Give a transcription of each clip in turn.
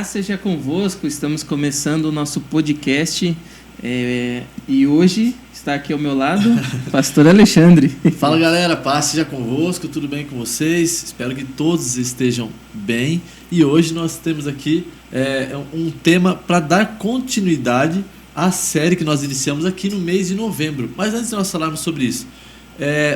Paz seja convosco, estamos começando o nosso podcast e hoje está aqui ao meu lado o pastor Alexandre. Fala galera, paz seja convosco, tudo bem com vocês? Espero que todos estejam bem e hoje nós temos aqui um tema para dar continuidade à série que nós iniciamos aqui no mês de novembro. Mas antes de nós falarmos sobre isso,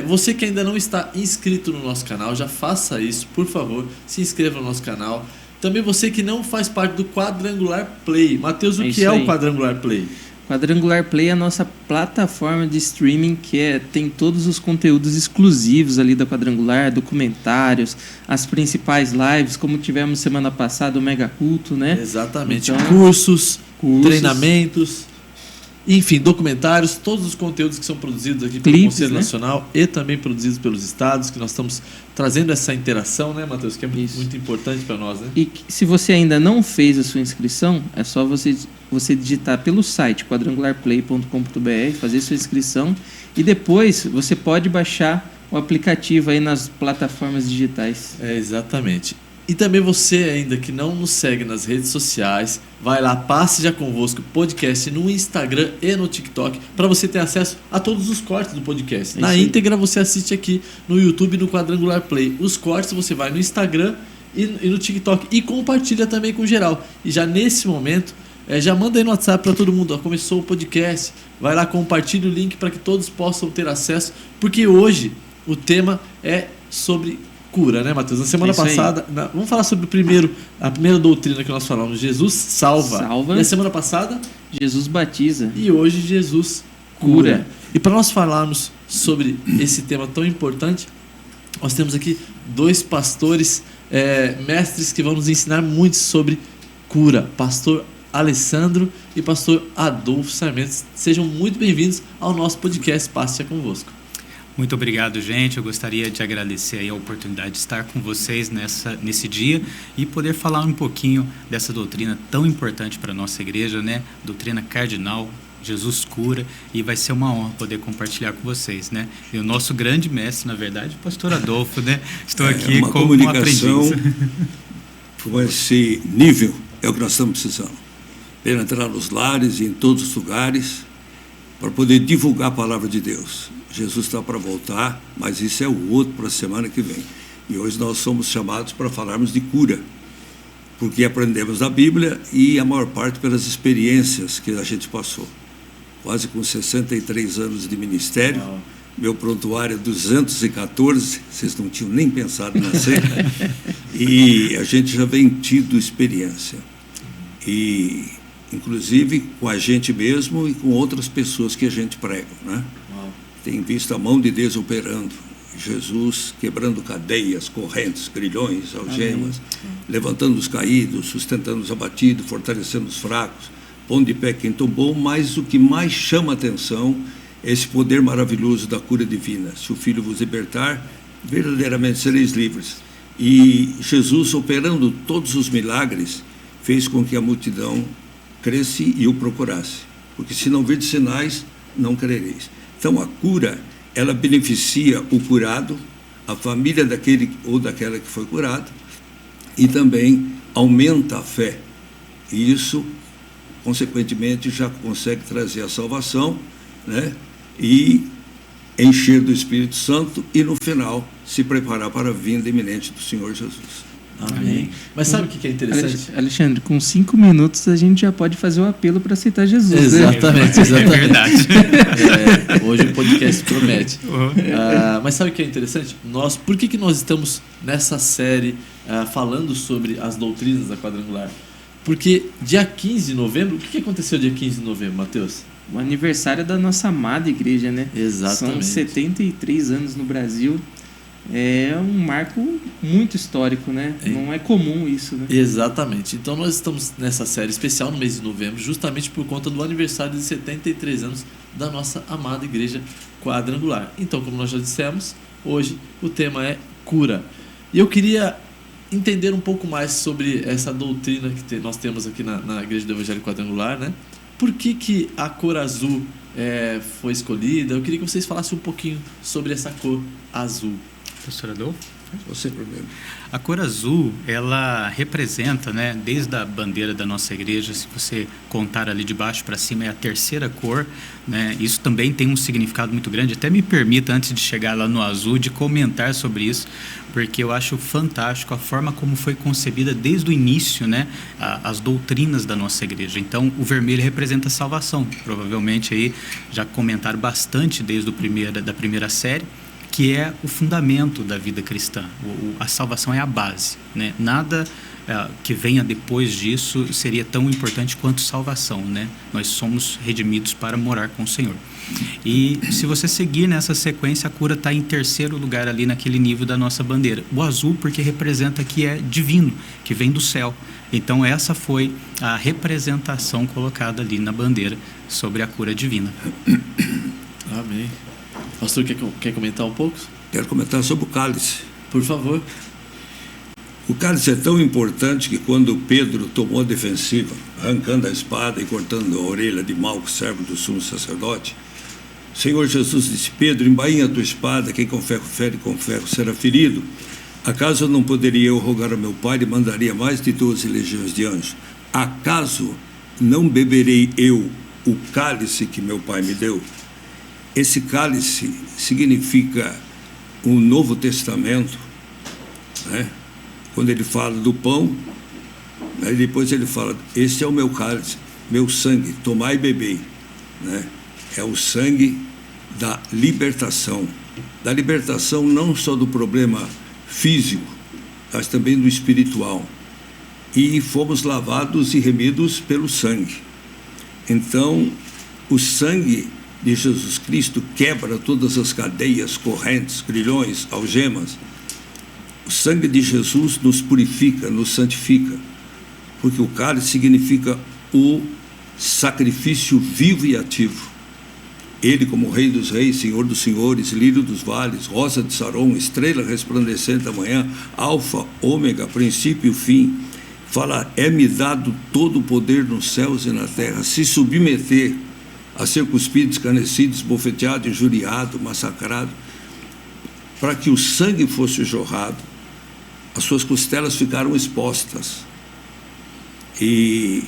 você que ainda não está inscrito no nosso canal, já faça isso, por favor, se inscreva no nosso canal. Também você que não faz parte do Quadrangular Play. Mateus, o que é o Quadrangular Play? Quadrangular Play é a nossa plataforma de streaming que tem todos os conteúdos exclusivos ali da Quadrangular, documentários, as principais lives, como tivemos semana passada, o Mega Culto, né? Exatamente, então, cursos, treinamentos, enfim, documentários, todos os conteúdos que são produzidos aqui pelo Conselho Nacional e também produzidos pelos estados, que nós estamos trazendo essa interação, né, Matheus, que é muito importante para nós, né? E se você ainda não fez a sua inscrição, é só você digitar pelo site quadrangularplay.com.br, fazer sua inscrição e depois você pode baixar o aplicativo aí nas plataformas digitais. Exatamente. E também você ainda que não nos segue nas redes sociais, vai lá, Passe Já Convosco Podcast no Instagram e no TikTok para você ter acesso a todos os cortes do podcast. Na íntegra você assiste aqui no YouTube no Quadrangular Play. Os cortes você vai no Instagram e no TikTok e compartilha também com geral. E já nesse momento, já manda aí no WhatsApp para todo mundo. Começou o podcast, vai lá, compartilha o link para que todos possam ter acesso, porque hoje o tema é sobre cura, né, Matheus? Na semana passada, vamos falar sobre a primeira doutrina que nós falamos. Jesus salva. E a semana passada, Jesus batiza. E hoje Jesus cura. E para nós falarmos sobre esse tema tão importante, nós temos aqui dois pastores, mestres que vão nos ensinar muito sobre cura. Pastor Alessandro e pastor Adolfo Sarmento. Sejam muito bem-vindos ao nosso podcast Passe Já Convosco. Muito obrigado, gente. Eu gostaria de agradecer aí a oportunidade de estar com vocês nesse dia e poder falar um pouquinho dessa doutrina tão importante para a nossa igreja, né? Doutrina cardinal, Jesus cura, e vai ser uma honra poder compartilhar com vocês, né? E o nosso grande mestre, na verdade, o pastor Adolfo, né? Estou aqui como um aprendiz. Com esse nível é o que nós estamos precisando. Penetrar nos lares e em todos os lugares para poder divulgar a palavra de Deus. Jesus está para voltar, mas isso é o outro para a semana que vem. E hoje nós somos chamados para falarmos de cura, porque aprendemos da Bíblia e a maior parte pelas experiências que a gente passou. Quase com 63 anos de ministério, meu prontuário é 214, vocês não tinham nem pensado em nascer, e a gente já vem tido experiência. E, inclusive, com a gente mesmo e com outras pessoas que a gente prega, né? Tem visto a mão de Deus operando, Jesus quebrando cadeias, correntes, grilhões, algemas, levantando os caídos, sustentando os abatidos, fortalecendo os fracos, pondo de pé quem tombou, mas o que mais chama a atenção é esse poder maravilhoso da cura divina. Se o Filho vos libertar, verdadeiramente sereis livres. E Jesus, operando todos os milagres, fez com que a multidão cresce e o procurasse, porque se não virdes sinais, não crereis. Então, a cura, ela beneficia o curado, a família daquele ou daquela que foi curado, e também aumenta a fé. E isso, consequentemente, já consegue trazer a salvação, né? E encher do Espírito Santo e, no final, se preparar para a vinda iminente do Senhor Jesus. Amém. Mas sabe o que é interessante? Alexandre, com 5 minutos a gente já pode fazer o apelo para aceitar Jesus. Exatamente, né? exatamente. É verdade. Hoje o podcast promete. Mas sabe o que é interessante? Por que nós estamos nessa série falando sobre as doutrinas da Quadrangular? Porque dia 15 de novembro, o que aconteceu dia 15 de novembro, Matheus? O aniversário da nossa amada igreja, né? Exatamente. São 73 anos no Brasil. É um marco muito histórico, né? Não é comum isso, né? Exatamente. Então nós estamos nessa série especial no mês de novembro, justamente por conta do aniversário de 73 anos da nossa amada igreja Quadrangular. Então, como nós já dissemos, hoje o tema é cura. E eu queria entender um pouco mais sobre essa doutrina que nós temos aqui na Igreja do Evangelho Quadrangular, né? Por que a cor azul foi escolhida? Eu queria que vocês falassem um pouquinho sobre essa cor azul. Pastor Adolfo? Sem problema. A cor azul, ela representa, né, desde a bandeira da nossa igreja, se você contar ali de baixo para cima, é a terceira cor, né? Isso também tem um significado muito grande. Até me permita, antes de chegar lá no azul, de comentar sobre isso, porque eu acho fantástico a forma como foi concebida desde o início, né, as doutrinas da nossa igreja. Então, o vermelho representa a salvação. Provavelmente aí já comentaram bastante desde da primeira série, que é o fundamento da vida cristã. A salvação é a base, né? Nada que venha depois disso seria tão importante quanto salvação, né? Nós somos redimidos para morar com o Senhor. E se você seguir nessa sequência, a cura está em terceiro lugar ali naquele nível da nossa bandeira. O azul porque representa que é divino, que vem do céu. Então essa foi a representação colocada ali na bandeira sobre a cura divina. Amém. Pastor, quer comentar um pouco? Quero comentar sobre o cálice. Por favor. O cálice é tão importante que quando Pedro tomou a defensiva, arrancando a espada e cortando a orelha de Malco, servo do sumo sacerdote, o Senhor Jesus disse: Pedro, embainha a tua espada, quem com ferro fere, com ferro será ferido. Acaso não poderia eu rogar ao meu Pai e mandaria mais de 12 legiões de anjos? Acaso não beberei eu o cálice que meu Pai me deu? Esse cálice significa um Novo Testamento, né? Quando ele fala do pão, né? Depois ele fala: este é o meu cálice, meu sangue, tomai e bebei, né? É o sangue da libertação não só do problema físico, mas também do espiritual. E fomos lavados e remidos pelo sangue. Então, o sangue de Jesus Cristo quebra todas as cadeias, correntes, grilhões, algemas. O sangue de Jesus nos purifica, nos santifica, porque o cálice significa o sacrifício vivo e ativo. Ele, como Rei dos Reis, Senhor dos Senhores, Lírio dos Vales, Rosa de Saron, estrela resplandecente da manhã, Alfa, Ômega, princípio e fim, fala: é-me dado todo o poder nos céus e na terra. Se submeter a ser cuspido, escarnecido, esbofeteado, injuriado, massacrado, para que o sangue fosse jorrado, as suas costelas ficaram expostas e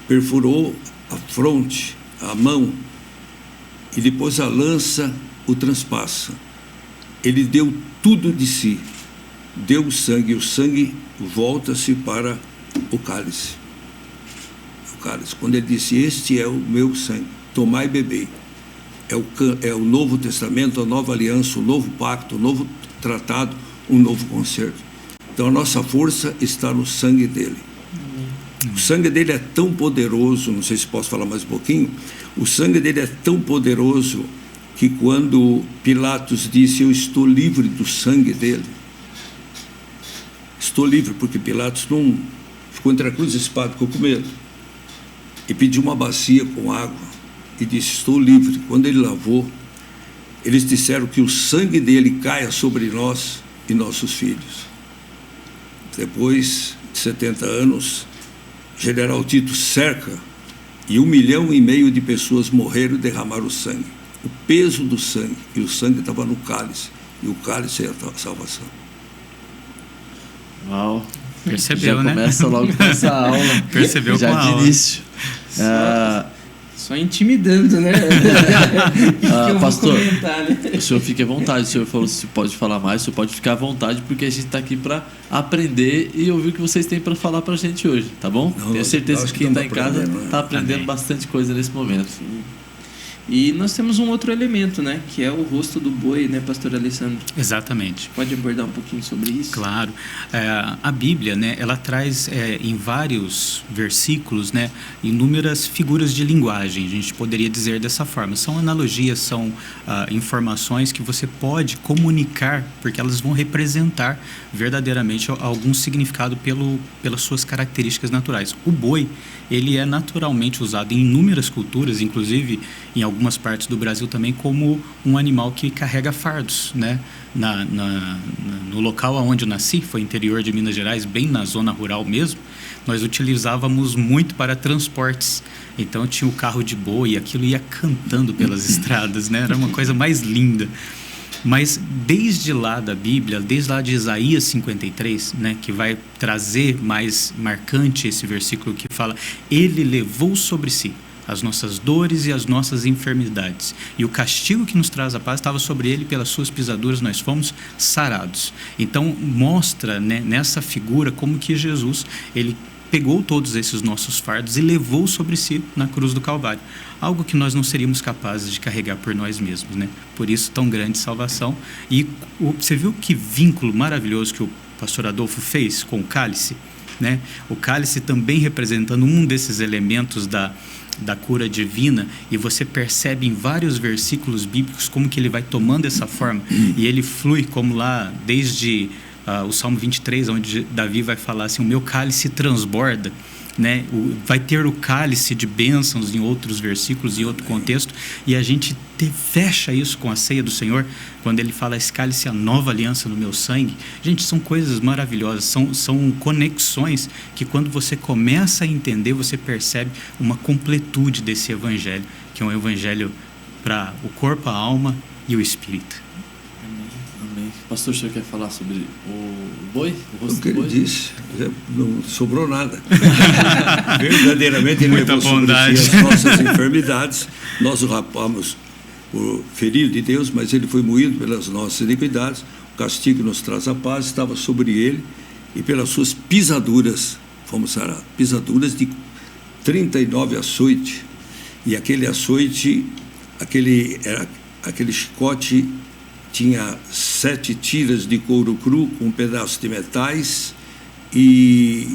perfurou a fronte, a mão, e depois a lança o transpassa. Ele deu tudo de si, deu o sangue volta-se para o cálice. Quando ele disse: este é o meu sangue, tomai e bebei. É o Novo Testamento, a nova aliança, o novo pacto, o novo tratado, um novo concerto. Então a nossa força está no sangue dele. O sangue dele é tão poderoso, não sei se posso falar mais um pouquinho, o sangue dele é tão poderoso que quando Pilatos disse: eu estou livre do sangue dele, estou livre, porque Pilatos não ficou entre a cruz e a espada, ficou com medo, e pediu uma bacia com água e disse: estou livre. Quando ele lavou, eles disseram que o sangue dele caia sobre nós e nossos filhos. Depois de 70 anos, General Tito cerca e 1,5 milhão de pessoas morreram e derramaram o sangue. O peso do sangue, e o sangue estava no cálice, e o cálice é a salvação. Uau! Percebeu, já né? Começa logo com essa aula. Percebeu já com a de aula. início. Só intimidando, né? Pastor, comentar, né? o senhor fique à vontade. O senhor falou se pode falar mais, o senhor pode ficar à vontade, porque a gente está aqui para aprender e ouvir o que vocês têm para falar para a gente hoje, tá bom? Não, tenho certeza que quem está em casa está aprendendo Amém. bastante coisa nesse momento. E nós temos um outro elemento, né? Que é o rosto do boi, né, pastor Alessandro? Exatamente. Pode abordar um pouquinho sobre isso? Claro. A Bíblia, né, ela traz em vários versículos, né, inúmeras figuras de linguagem, a gente poderia dizer dessa forma. São analogias, são informações que você pode comunicar, porque elas vão representar verdadeiramente algum significado pelas suas características naturais. O boi, ele é naturalmente usado em inúmeras culturas, inclusive em algumas partes do Brasil também, como um animal que carrega fardos, né? No local onde eu nasci, foi interior de Minas Gerais, bem na zona rural mesmo, nós utilizávamos muito para transportes. Então tinha o carro de boi, aquilo ia cantando pelas estradas, né? Era uma coisa mais linda. Mas desde lá da Bíblia, desde lá de Isaías 53, né, que vai trazer mais marcante esse versículo que fala: Ele levou sobre si as nossas dores e as nossas enfermidades, e o castigo que nos traz a paz estava sobre ele, pelas suas pisaduras nós fomos sarados. Então mostra, né, nessa figura como que Jesus, ele pegou todos esses nossos fardos e levou sobre si na cruz do Calvário, algo que nós não seríamos capazes de carregar por nós mesmos, né? Por isso tão grande salvação. E você viu que vínculo maravilhoso que o pastor Adolfo fez com o cálice, né? O cálice também representando um desses elementos da cura divina, e você percebe em vários versículos bíblicos como que ele vai tomando essa forma, e ele flui como lá desde o Salmo 23, onde Davi vai falar assim: o meu cálice transborda, né? Vai ter o cálice de bênçãos em outros versículos, em outro contexto, e a gente fecha isso com a ceia do Senhor, quando ele fala: esse cálice é a nova aliança no meu sangue. Gente, são coisas maravilhosas, são conexões que quando você começa a entender, você percebe uma completude desse evangelho, que é um evangelho para o corpo, a alma e o espírito. Amém. Pastor, o senhor quer falar sobre o boi? O rosto O que do boi? ele disse, não sobrou nada. Verdadeiramente ele Muita levou sobre bondade. si as nossas enfermidades. Nós o rapamos por ferido de Deus, mas ele foi moído pelas nossas iniquidades. O castigo que nos traz a paz estava sobre ele, e pelas suas pisaduras fomos sarados. Pisaduras de 39 açoites. E aquele açoite, aquele chicote tinha 7 tiras de couro cru com um pedaço de metais e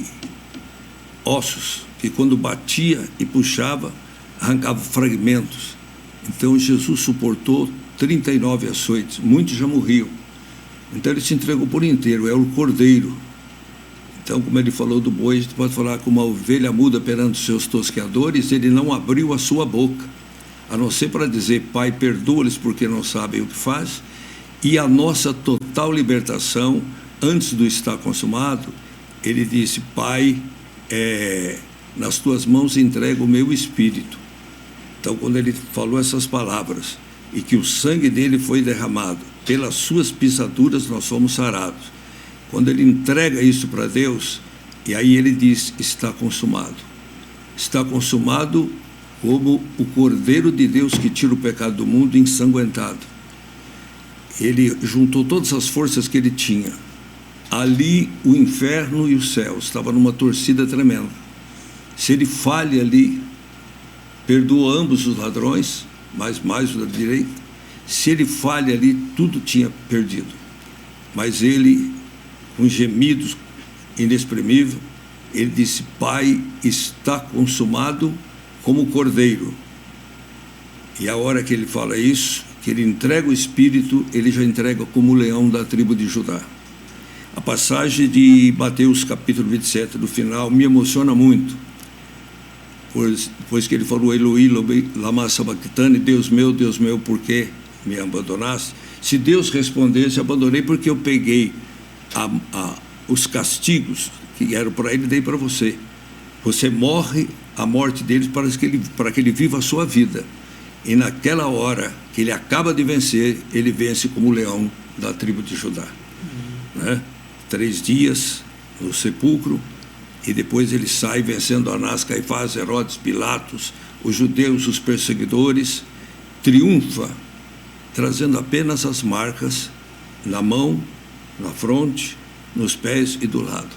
ossos, que quando batia e puxava, arrancava fragmentos. Então Jesus suportou 39 açoites, muitos já morriam. Então ele se entregou por inteiro, é o cordeiro. Então, como ele falou do boi, a gente pode falar como uma ovelha muda perante os seus tosqueadores, ele não abriu a sua boca, a não ser para dizer: Pai, perdoa-lhes porque não sabem o que faz. E a nossa total libertação, antes do estar consumado, ele disse: Pai, nas tuas mãos entrego o meu espírito. Então, quando ele falou essas palavras, e que o sangue dele foi derramado, pelas suas pisaduras nós fomos sarados. Quando ele entrega isso para Deus, e aí ele diz: está consumado. Está consumado como o Cordeiro de Deus que tira o pecado do mundo ensanguentado. Ele juntou todas as forças que ele tinha. Ali o inferno e o céu estavam numa torcida tremenda. Se ele falha ali, perdoa ambos os ladrões, mas mais o da direita. Se ele falha ali, tudo tinha perdido. Mas ele, com gemidos inexprimíveis, ele disse: Pai, está consumado, como o cordeiro. E a hora que ele fala isso, que ele entrega o Espírito, ele já entrega como o leão da tribo de Judá. A passagem de Mateus capítulo 27, no final, me emociona muito, pois que ele falou: Eloi, Eloi, lama sabachthani, Deus meu, por que me abandonaste? Se Deus respondesse: abandonei porque eu peguei os castigos que eram para ele e dei para você. Você morre a morte dele para que ele viva a sua vida. E naquela hora que ele acaba de vencer, ele vence como o leão da tribo de Judá. Né? 3 dias no sepulcro, e depois ele sai vencendo Anás, Caifás, Herodes, Pilatos, os judeus, os perseguidores, triunfa, trazendo apenas as marcas na mão, na fronte, nos pés e do lado.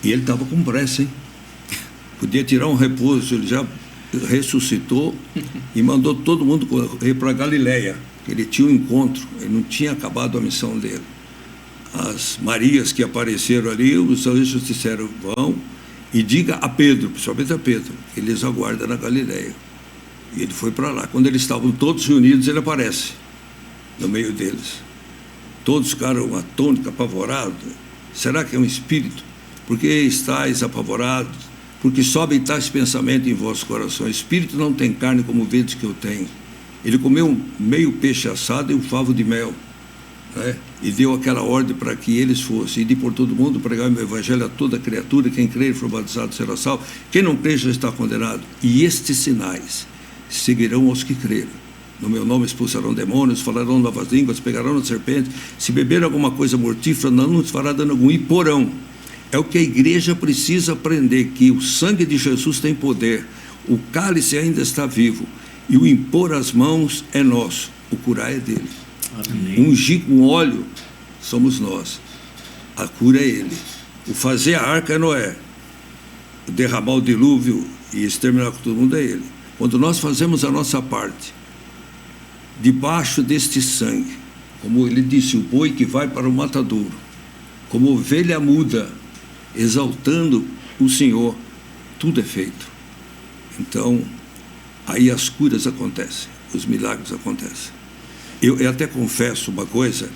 E ele estava com pressa, hein? Podia tirar um repouso, ele já ressuscitou e mandou todo mundo correr para Galileia. Ele tinha um encontro, ele não tinha acabado a missão dele. As Marias que apareceram ali, os anjos disseram: vão e diga a Pedro, principalmente a Pedro, que eles aguardam na Galileia. E ele foi para lá. Quando eles estavam todos reunidos, ele aparece no meio deles. Todos ficaram atônitos, apavorados. Será que é um espírito? Por que estáis apavorados? Porque sobem tais pensamentos em vossos corações. Espírito não tem carne como vedes que eu tenho. Ele comeu meio peixe assado e um favo de mel, né? E deu aquela ordem para que eles fossem: ir por todo mundo, pregar o evangelho a toda criatura. Quem crer e for batizado será salvo. Quem não crer já está condenado. E estes sinais seguirão aos que creram. no meu nome expulsarão demônios, falarão novas línguas, pegarão na serpente, se beber alguma coisa mortífera, não nos fará dano algum, e porão. É o que a igreja precisa aprender, que o sangue de Jesus tem poder, o cálice ainda está vivo, e o impor as mãos é nosso, o curar é dele. Amém. Ungir com óleo somos nós, a cura é ele. O fazer a arca é Noé, o derramar o dilúvio e exterminar com todo mundo é ele. Quando nós fazemos a nossa parte, debaixo deste sangue, como ele disse, o boi que vai para o matadouro, como ovelha muda, exaltando o Senhor, tudo é feito. Então, aí as curas acontecem, os milagres acontecem. Eu até confesso uma coisa,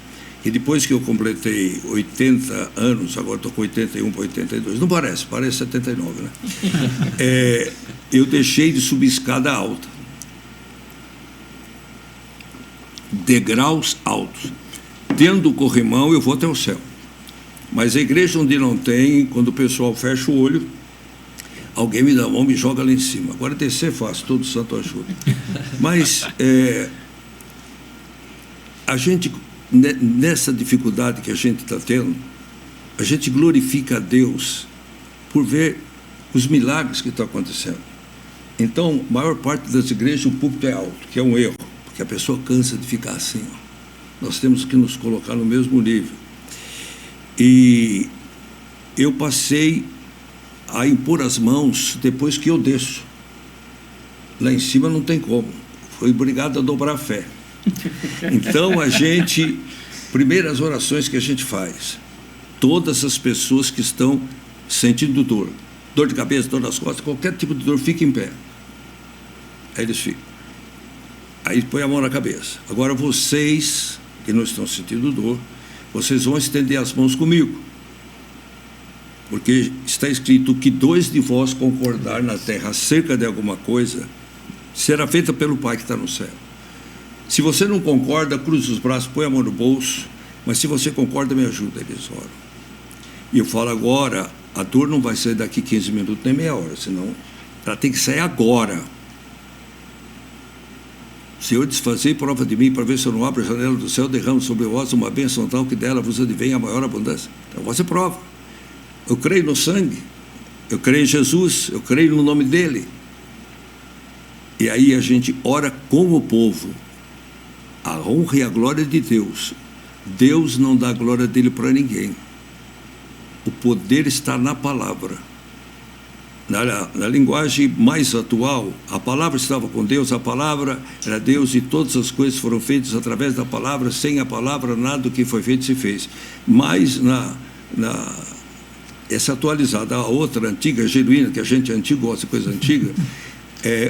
que depois que eu completei 80 anos, agora estou com 81 para 82, não parece 79, né? Eu deixei de subir escada alta. Degraus altos. Tendo o corrimão, eu vou até o céu. Mas a igreja onde não tem, quando o pessoal fecha o olho, alguém me dá a mão e me joga lá em cima. Agora descer é fácil, todo santo ajuda. Mas a gente, nessa dificuldade que a gente está tendo, a gente glorifica a Deus por ver os milagres que estão acontecendo. Então, a maior parte das igrejas, o púlpito é alto, que é um erro, porque a pessoa cansa de ficar assim. Nós temos que nos colocar no mesmo nível. E eu passei a impor as mãos depois que eu desço. Lá em cima não tem como. Fui obrigado a dobrar a fé. Então, primeiras orações que a gente faz, todas as pessoas que estão sentindo dor de cabeça, dor nas costas, qualquer tipo de dor, fica em pé. Aí eles ficam. Aí põe a mão na cabeça. Agora vocês, que não estão sentindo dor, vocês vão estender as mãos comigo. Porque está escrito que 2 de vós concordar na terra acerca de alguma coisa, será feita pelo Pai que está no céu. Se você não concorda, cruza os braços, põe a mão no bolso, mas se você concorda, me ajuda, eles oram. E eu falo agora, a dor não vai sair daqui 15 minutos nem meia hora, senão ela tem que sair agora. Senhor, desfazei prova de mim, para ver se eu não abro a janela do céu, derramo sobre vós uma bênção tal que dela vos advém a maior abundância. Então você prova. Eu creio no sangue, eu creio em Jesus, eu creio no nome dele. E aí a gente ora com o povo. A honra e a glória de Deus. Deus não dá a glória dele para ninguém. O poder está na palavra. Na linguagem mais atual, a palavra estava com Deus, a palavra era Deus e todas as coisas foram feitas através da palavra, sem a palavra nada do que foi feito se fez. Mas essa atualizada, a outra antiga, genuína, que a gente antigo gosta de coisa antiga,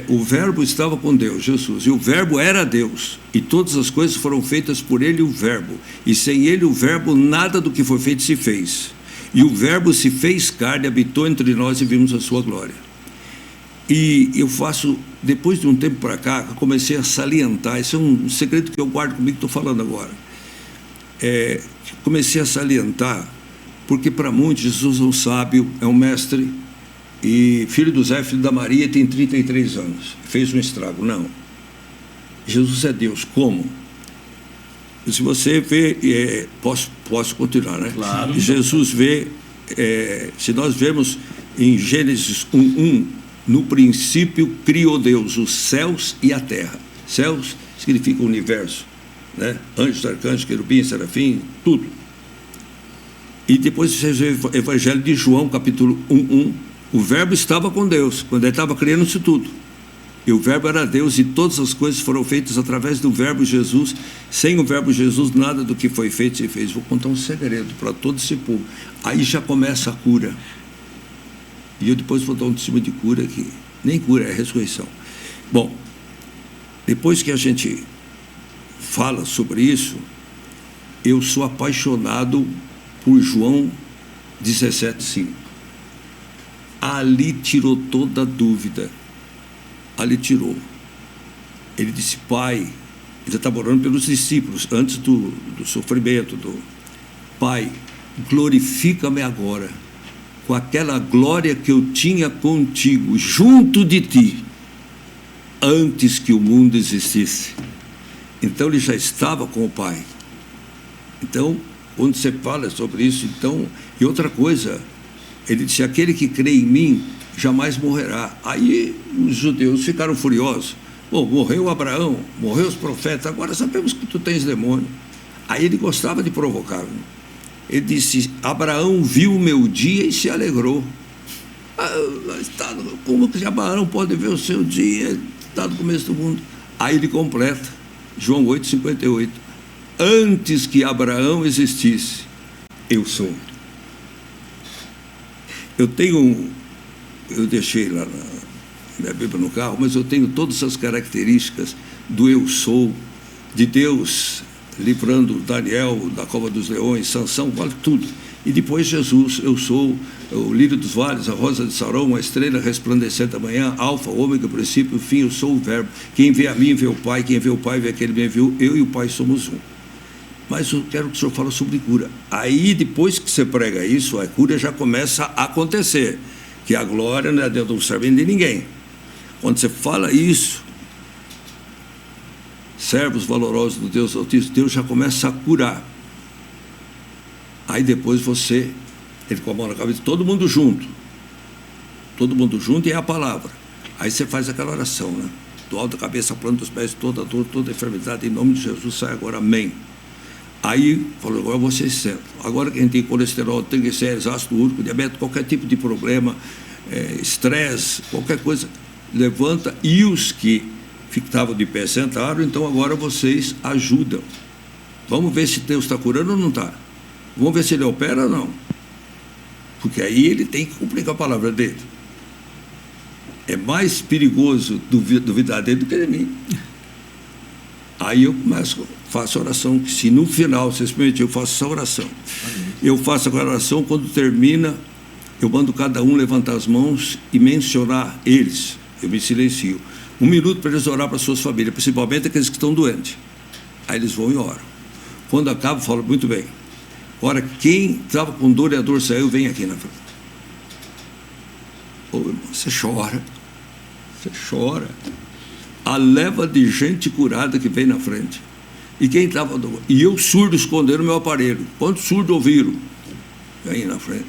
o verbo estava com Deus, Jesus, e o verbo era Deus, e todas as coisas foram feitas por ele, o verbo, e sem ele o verbo nada do que foi feito se fez, e o verbo se fez carne, habitou entre nós e vimos a sua glória. E eu faço, depois de um tempo para cá, eu comecei a salientar, esse é um segredo que eu guardo comigo, que estou falando agora, comecei a salientar, porque para muitos Jesus é um sábio, é um mestre, e filho do Zé, filho da Maria, tem 33 anos, fez um estrago. Não, Jesus é Deus. Como? Se você vê, posso continuar, né? Claro. Jesus vê, se nós vemos em Gênesis 1:1, no princípio criou Deus os céus e a terra. Céus significa o universo, né? Anjos, arcanjos, querubins, serafim, tudo. E depois você vê o Evangelho de João, capítulo 1:1, o verbo estava com Deus, quando ele estava criando isso tudo. E o verbo era Deus, e todas as coisas foram feitas através do verbo Jesus. Sem o verbo Jesus, nada do que foi feito se fez. Vou contar um segredo para todo esse povo. Aí já começa a cura. E eu depois vou dar um testemunho de cura aqui. Nem cura, é ressurreição. Bom, depois que a gente fala sobre isso, eu sou apaixonado por João 17:5. Ali tirou toda a dúvida. Ali tirou. Ele disse: Pai, ele já estava orando pelos discípulos, antes do sofrimento, Pai, glorifica-me agora, com aquela glória que eu tinha contigo, junto de ti, antes que o mundo existisse. Então ele já estava com o Pai. Então, quando você fala sobre isso, então, e outra coisa, ele disse: aquele que crê em mim jamais morrerá. Aí os judeus ficaram furiosos. Bom, morreu Abraão, morreu os profetas, agora sabemos que tu tens demônio. Aí ele gostava de provocar. Ele disse: Abraão viu o meu dia e se alegrou. Como que Abraão pode ver o seu dia? Está no começo do mundo. Aí ele completa, João 8,58. Antes que Abraão existisse, eu sou. Eu deixei lá na minha Bíblia no carro, mas eu tenho todas as características do eu sou, de Deus livrando Daniel da cova dos leões, Sansão, vale tudo. E depois Jesus: eu sou o lírio dos vales, a rosa de Sarão, a estrela resplandecente da manhã, alfa, ômega, o princípio, o fim, eu sou o verbo. Quem vê a mim vê o Pai, quem vê o Pai vê aquele que me enviou, eu e o Pai somos um. Mas eu quero que o senhor fale sobre cura. Aí, depois que você prega isso, a cura já começa a acontecer, que a glória não é dentro do servente de ninguém. Quando você fala isso, servos valorosos do Deus Altíssimo, Deus já começa a curar. Aí depois ele com a mão na cabeça, todo mundo junto e é a palavra. Aí você faz aquela oração, né? Do alto da cabeça, plano dos pés, toda dor, toda enfermidade, em nome de Jesus, sai agora, amém. Aí falou: agora vocês sentam. Agora quem tem colesterol, triglicéridos, ácido úrico, diabetes, qualquer tipo de problema, estresse, qualquer coisa, levanta. E os que estavam de pé sentaram, então agora vocês ajudam. Vamos ver se Deus está curando ou não está. Vamos ver se ele opera ou não. Porque aí ele tem que cumprir com a palavra dele. É mais perigoso duvidar dele do que de mim. Aí eu faço a oração, que se no final, vocês permitem, eu faço essa oração. Eu faço a oração, quando termina, eu mando cada um levantar as mãos e mencionar eles. Eu me silencio. 1 minuto para eles orar para suas famílias, principalmente aqueles que estão doentes. Aí eles vão e oram. Quando acaba, falo: muito bem. Agora, quem estava com dor e a dor saiu, vem aqui na frente. Ô, irmão, você chora. Você chora. A leva de gente curada que vem na frente. E quem estava... E eu, surdo, escondendo o meu aparelho. Quantos surdos ouviram? Vem na frente.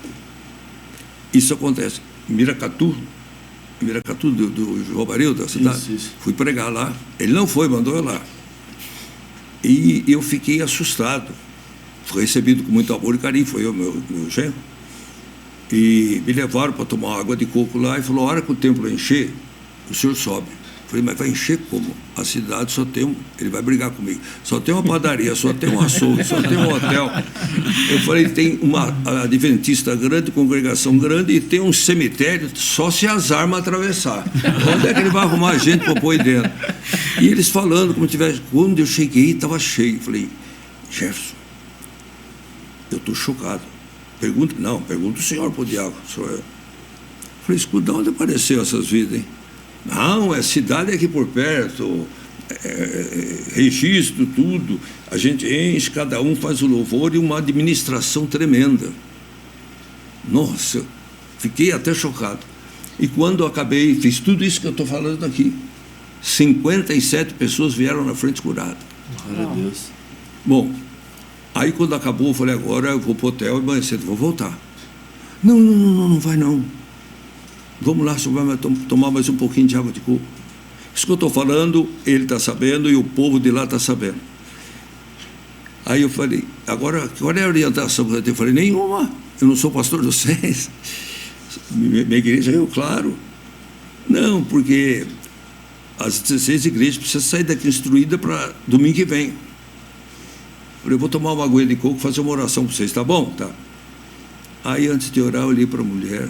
Isso acontece. Miracatu do João Baril, da cidade. Isso. Fui pregar lá. Ele não foi, mandou eu lá. E eu fiquei assustado. Fui recebido com muito amor e carinho, foi eu, meu genro. E me levaram para tomar água de coco lá e falou: a hora que o templo encher, o senhor sobe. Falei: mas vai encher como? A cidade só tem ele vai brigar comigo. Só tem uma padaria, só tem um açougue, só tem um hotel. Eu falei: tem uma adventista grande, congregação grande, e tem um cemitério, só se as armas atravessar. Onde é que ele vai arrumar gente para pôr dentro? E eles falando como tivesse. Quando eu cheguei, estava cheio. Falei: Jefferson, eu estou chocado. Pergunta o senhor para o diácono. Falei: escuta, de onde apareceu essas vidas, hein? Não, é cidade aqui por perto, registro, tudo. A gente enche, cada um faz o louvor, e uma administração tremenda. Nossa, fiquei até chocado. E quando eu acabei, fiz tudo isso que eu estou falando aqui, 57 pessoas vieram na frente curadas. Glória a Deus. Bom, aí quando acabou, eu falei: agora eu vou para o hotel e amanhã cedo vou voltar. Não vai não. Vamos lá, só vai tomar mais um pouquinho de água de coco. Isso que eu estou falando, ele está sabendo e o povo de lá está sabendo. Aí eu falei: agora, qual é a orientação que eu tenho? Eu falei: nenhuma, eu não sou pastor de vocês. Minha igreja, claro. Não, porque as 16 igrejas precisam sair daqui instruída para domingo que vem. Eu falei: eu vou tomar uma aguinha de coco e fazer uma oração para vocês, tá bom? Tá. Aí, antes de orar, eu olhei para a mulher.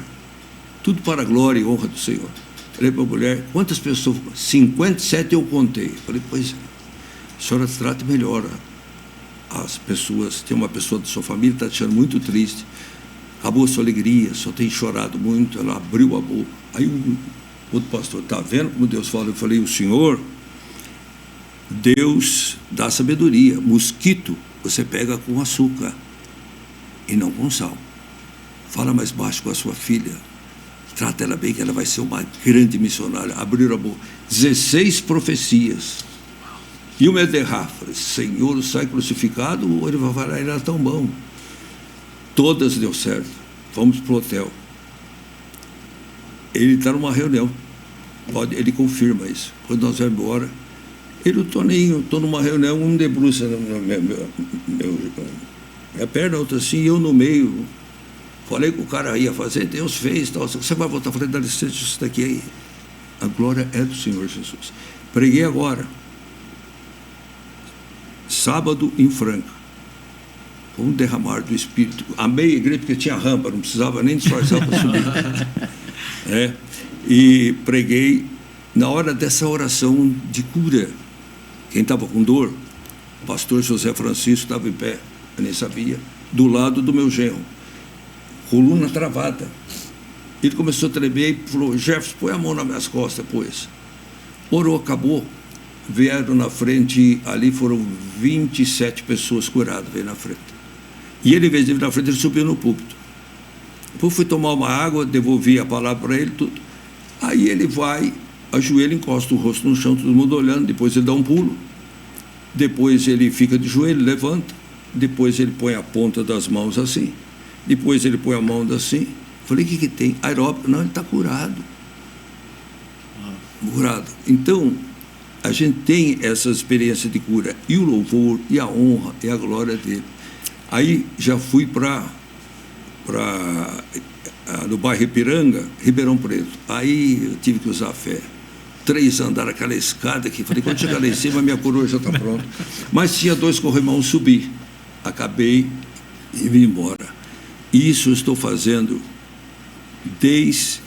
Tudo para a glória e honra do Senhor. Falei para a mulher: quantas pessoas? 57 eu contei. Falei: pois é, a senhora trate melhor as pessoas. Tem uma pessoa da sua família que está te achando muito triste. Acabou a sua alegria, só tem chorado muito. Ela abriu a boca. Aí o outro pastor: está vendo como Deus fala? Eu falei: o Senhor, Deus dá sabedoria. Mosquito você pega com açúcar e não com sal. Fala mais baixo com a sua filha. Trata ela bem, que ela vai ser uma grande missionária. Abriram a boca. 16 profecias. E o Mederra, falei, Senhor, sai crucificado, ou ele vai falar, ele era tão bom. Todas deu certo. Fomos para o hotel. Ele está numa reunião. Ele confirma isso. Quando nós vamos embora, ele, o Toninho, estou numa reunião, um debruça na minha perna, outra assim, e eu no meio. Falei que o cara ia fazer, Deus fez, tal. Você vai voltar, falei, dá licença, isso daqui aí. A glória é do Senhor Jesus. Preguei agora. Sábado em Franca. Foi um derramar do Espírito. Amei a igreja porque tinha rampa, não precisava nem disfarçar para subir. E preguei na hora dessa oração de cura. Quem estava com dor, o pastor José Francisco estava em pé, eu nem sabia, do lado do meu genro. Coluna travada. Ele começou a tremer e falou, Jefferson, põe a mão nas minhas costas, pois. Orou, acabou. Vieram na frente, ali foram 27 pessoas curadas, veio na frente. E ele, em vez de vir na frente, ele subiu no púlpito. Depois fui tomar uma água, devolvi a palavra para ele, tudo. Aí ele vai, ajoelha, encosta o rosto no chão, todo mundo olhando, depois ele dá um pulo. Depois ele fica de joelho, levanta. Depois ele põe a ponta das mãos assim. Depois ele põe a mão assim. Falei, o que tem? Aeróbico. Não, ele está curado. Curado. Então, a gente tem essa experiência de cura. E o louvor, e a honra, e a glória dele. Aí já fui no bairro Ipiranga, Ribeirão Preto. Aí eu tive que usar a fé. 3 andares, aquela escada aqui. Falei, quando chegar lá em cima, minha coroa já está pronta. Mas tinha 2 corrimãos, subi. Acabei e vim embora. Isso eu estou fazendo desde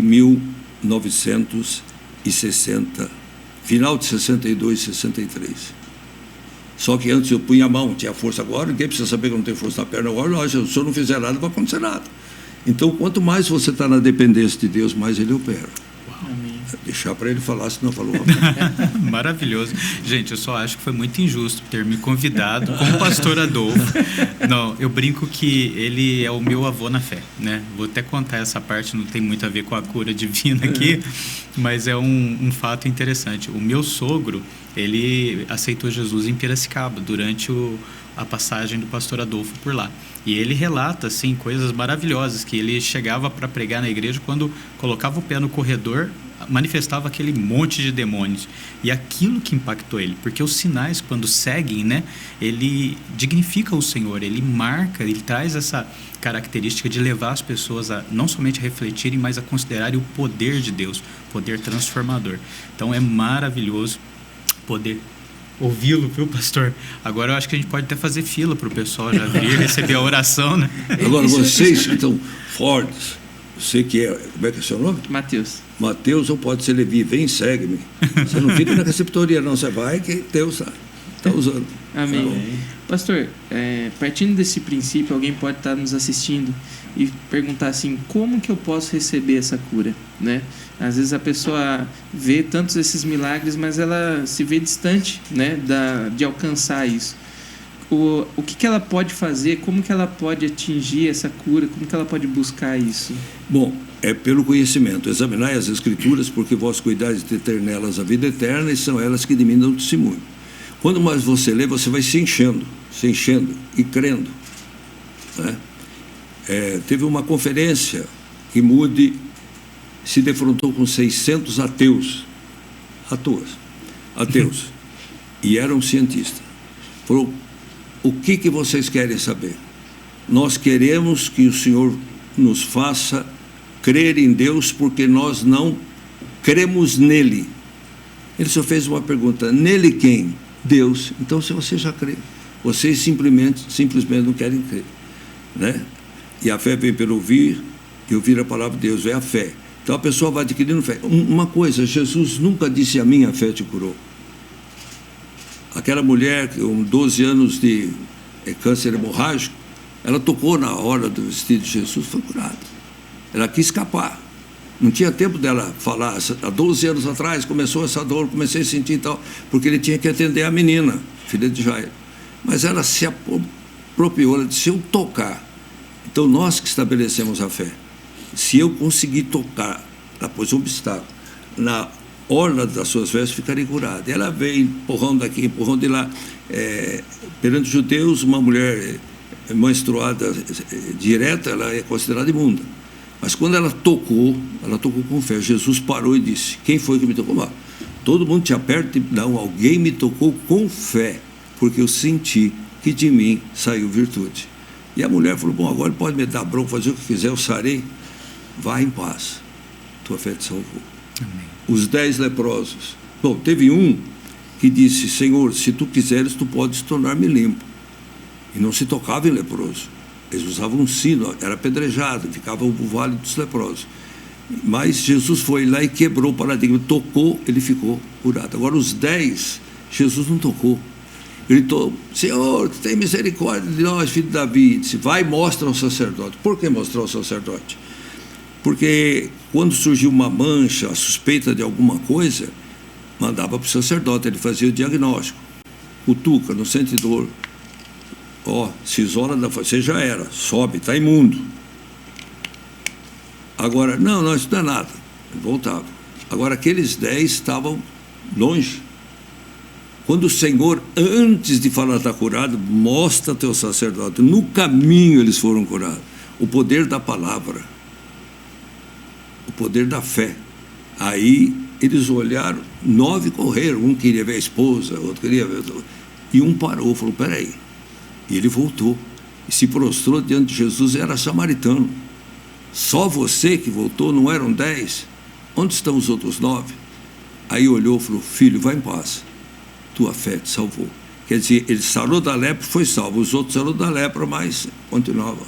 1960, final de 62, 63. Só que antes eu punha a mão, tinha força. Agora ninguém precisa saber que eu não tenho força na perna. Agora, se eu não fizer nada, não vai acontecer nada. Então, quanto mais você está na dependência de Deus, mais Ele opera. Amém. Deixar para ele falar, se não falou. Maravilhoso. Gente, eu só acho que foi muito injusto ter me convidado como pastor Adolfo. Não, eu brinco que ele é o meu avô na fé, né? Vou até contar essa parte, não tem muito a ver com a cura divina aqui, mas é um fato interessante. O meu sogro, ele aceitou Jesus em Piracicaba durante a passagem do pastor Adolfo por lá. E ele relata, assim, coisas maravilhosas, que ele chegava para pregar na igreja, quando colocava o pé no corredor, manifestava aquele monte de demônios. E aquilo que impactou ele, porque os sinais, quando seguem, né, ele dignifica o Senhor, ele marca, ele traz essa característica de levar as pessoas a não somente a refletirem, mas a considerarem o poder de Deus, poder transformador. Então é maravilhoso poder ouvi-lo, viu, pastor? Agora eu acho que a gente pode até fazer fila para o pessoal já vir receber a oração, né? Agora, vocês que estão fortes, você que é, como é que é o seu nome? Mateus. Mateus, ou pode ser Levi, vem, segue-me. Você não fica na receptoria, não, você vai que Deus está usando. Amém. Pastor, partindo desse princípio, alguém pode estar nos assistindo e perguntar assim, como que eu posso receber essa cura, né? Às vezes a pessoa vê tantos esses milagres, mas ela se vê distante, né, de alcançar isso. O que ela pode fazer, como que ela pode atingir essa cura, como que ela pode buscar isso? Bom, é pelo conhecimento. Examinai as Escrituras, porque vós cuidais de ter nelas a vida eterna, e são elas que de mim dão testemunho. Quando mais você lê, você vai se enchendo e crendo, né? Teve uma conferência que Moody se defrontou com 600 ateus, e era um cientista. Falou, o que vocês querem saber? Nós queremos que o Senhor nos faça crer em Deus, porque nós não cremos nele. Ele só fez uma pergunta, nele quem? Deus. Então, se você já crê, vocês simplesmente não querem crer, né? E a fé vem pelo ouvir, e ouvir a palavra de Deus, é a fé. Então a pessoa vai adquirindo fé. Uma coisa, Jesus nunca disse a minha fé te curou. Aquela mulher com 12 anos de câncer hemorrágico, ela tocou na hora do vestido de Jesus, foi curada. Ela quis escapar. Não tinha tempo dela falar. Há 12 anos atrás começou essa dor, comecei a sentir e tal, porque ele tinha que atender a menina, filha de Jairo. Mas ela se apropriou, ela disse, se eu tocar. Então nós que estabelecemos a fé. Se eu conseguir tocar, ela pôs um obstáculo, orla das suas vestes ficarei curada. Ela veio empurrando daqui, empurrando de lá. Perante os judeus, uma mulher menstruada direta, ela é considerada imunda. Mas quando ela tocou com fé. Jesus parou e disse: quem foi que me tocou? Todo mundo te aperta. Não, alguém me tocou com fé, porque eu senti que de mim saiu virtude. E a mulher falou: bom, agora pode me dar bronca, fazer o que quiser, eu sarei. Vá em paz, tua fé te salvou. Amém. Os 10 leprosos. Bom, teve um que disse: Senhor, se tu quiseres, tu podes tornar-me limpo. E não se tocava em leproso. Eles usavam um sino, era apedrejado, ficava o vale dos leprosos. Mas Jesus foi lá e quebrou o paradigma, tocou, ele ficou curado. Agora os 10, Jesus não tocou. Gritou: Senhor, tem misericórdia de nós, filho de Davi. Disse: vai e mostra ao sacerdote. Por que mostrar ao sacerdote? Porque quando surgiu uma mancha, a suspeita de alguma coisa, mandava para o sacerdote, ele fazia o diagnóstico. Cutuca, não sente dor. Se isola da face, você já era, sobe, está imundo. Agora, não, isso não é nada. Ele voltava. Agora, aqueles 10 estavam longe. Quando o Senhor, antes de falar está curado, mostra teu sacerdote. No caminho eles foram curados. O poder da palavra. O poder da fé. Aí eles olharam, 9 correram. Um queria ver a esposa, outro queria ver... E um parou, falou: peraí. E ele voltou. E se prostrou diante de Jesus, era samaritano. Só você que voltou, não eram 10? Onde estão os outros 9? Aí olhou e falou: filho, vai em paz. Tua fé te salvou. Quer dizer, ele sarou da lepra, foi salvo. Os outros sararam da lepra, mas continuava.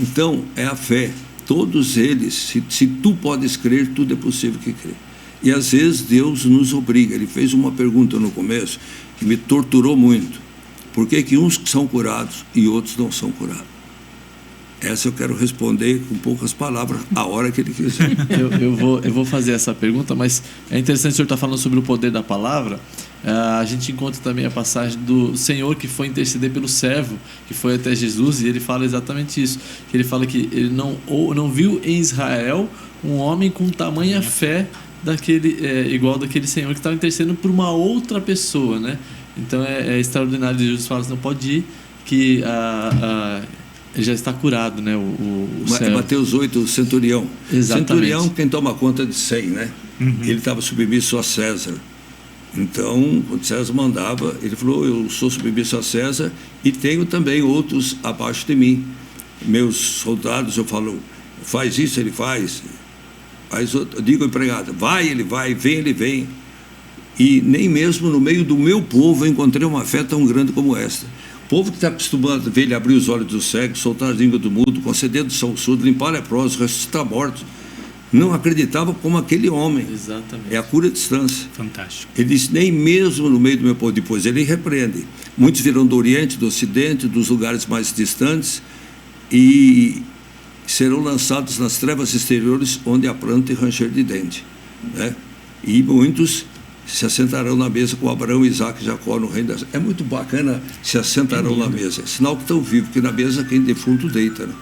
Então, é a fé. Todos eles, se tu podes crer, tudo é possível que crer. E às vezes Deus nos obriga. Ele fez uma pergunta no começo que me torturou muito. Por que uns são curados e outros não são curados? Essa eu quero responder com poucas palavras, a hora que ele quiser. Eu vou fazer essa pergunta, mas é interessante o senhor estar falando sobre o poder da palavra. A gente encontra também a passagem do Senhor que foi interceder pelo servo, que foi até Jesus, e ele fala exatamente isso. Que ele fala que ele não viu em Israel um homem com tamanha fé igual daquele Senhor que estava intercedendo por uma outra pessoa, né? Então é extraordinário. Jesus fala assim: não pode ir, que ele já está curado, né? Mateus 8, o centurião. Exatamente. Centurião, quem toma conta de 100, né? Uhum. Ele estava submisso a César. Então, quando César mandava, ele falou: eu sou submisso a César e tenho também outros abaixo de mim. Meus soldados, eu falo: faz isso, ele faz. Eu digo ao empregado: vai, ele vai, vem, ele vem. E nem mesmo no meio do meu povo eu encontrei uma fé tão grande como esta. O povo que está acostumado a ver ele abrir os olhos dos cegos, soltar a língua do mudo, conceder do sal surdo, limpar leprosos, ressuscitar mortos, não acreditava como aquele homem. Exatamente. É a cura à distância. Fantástico. Ele disse: nem mesmo no meio do meu povo. Depois ele repreende. Muitos virão do Oriente, do Ocidente, dos lugares mais distantes, e serão lançados nas trevas exteriores, onde há pranto e ranger de dente, né? E muitos se assentarão na mesa com Abraão, Isaac e Jacó no reino das... É muito bacana, se assentarão na mesa. É sinal que estão vivos, porque na mesa quem defunto deita, né?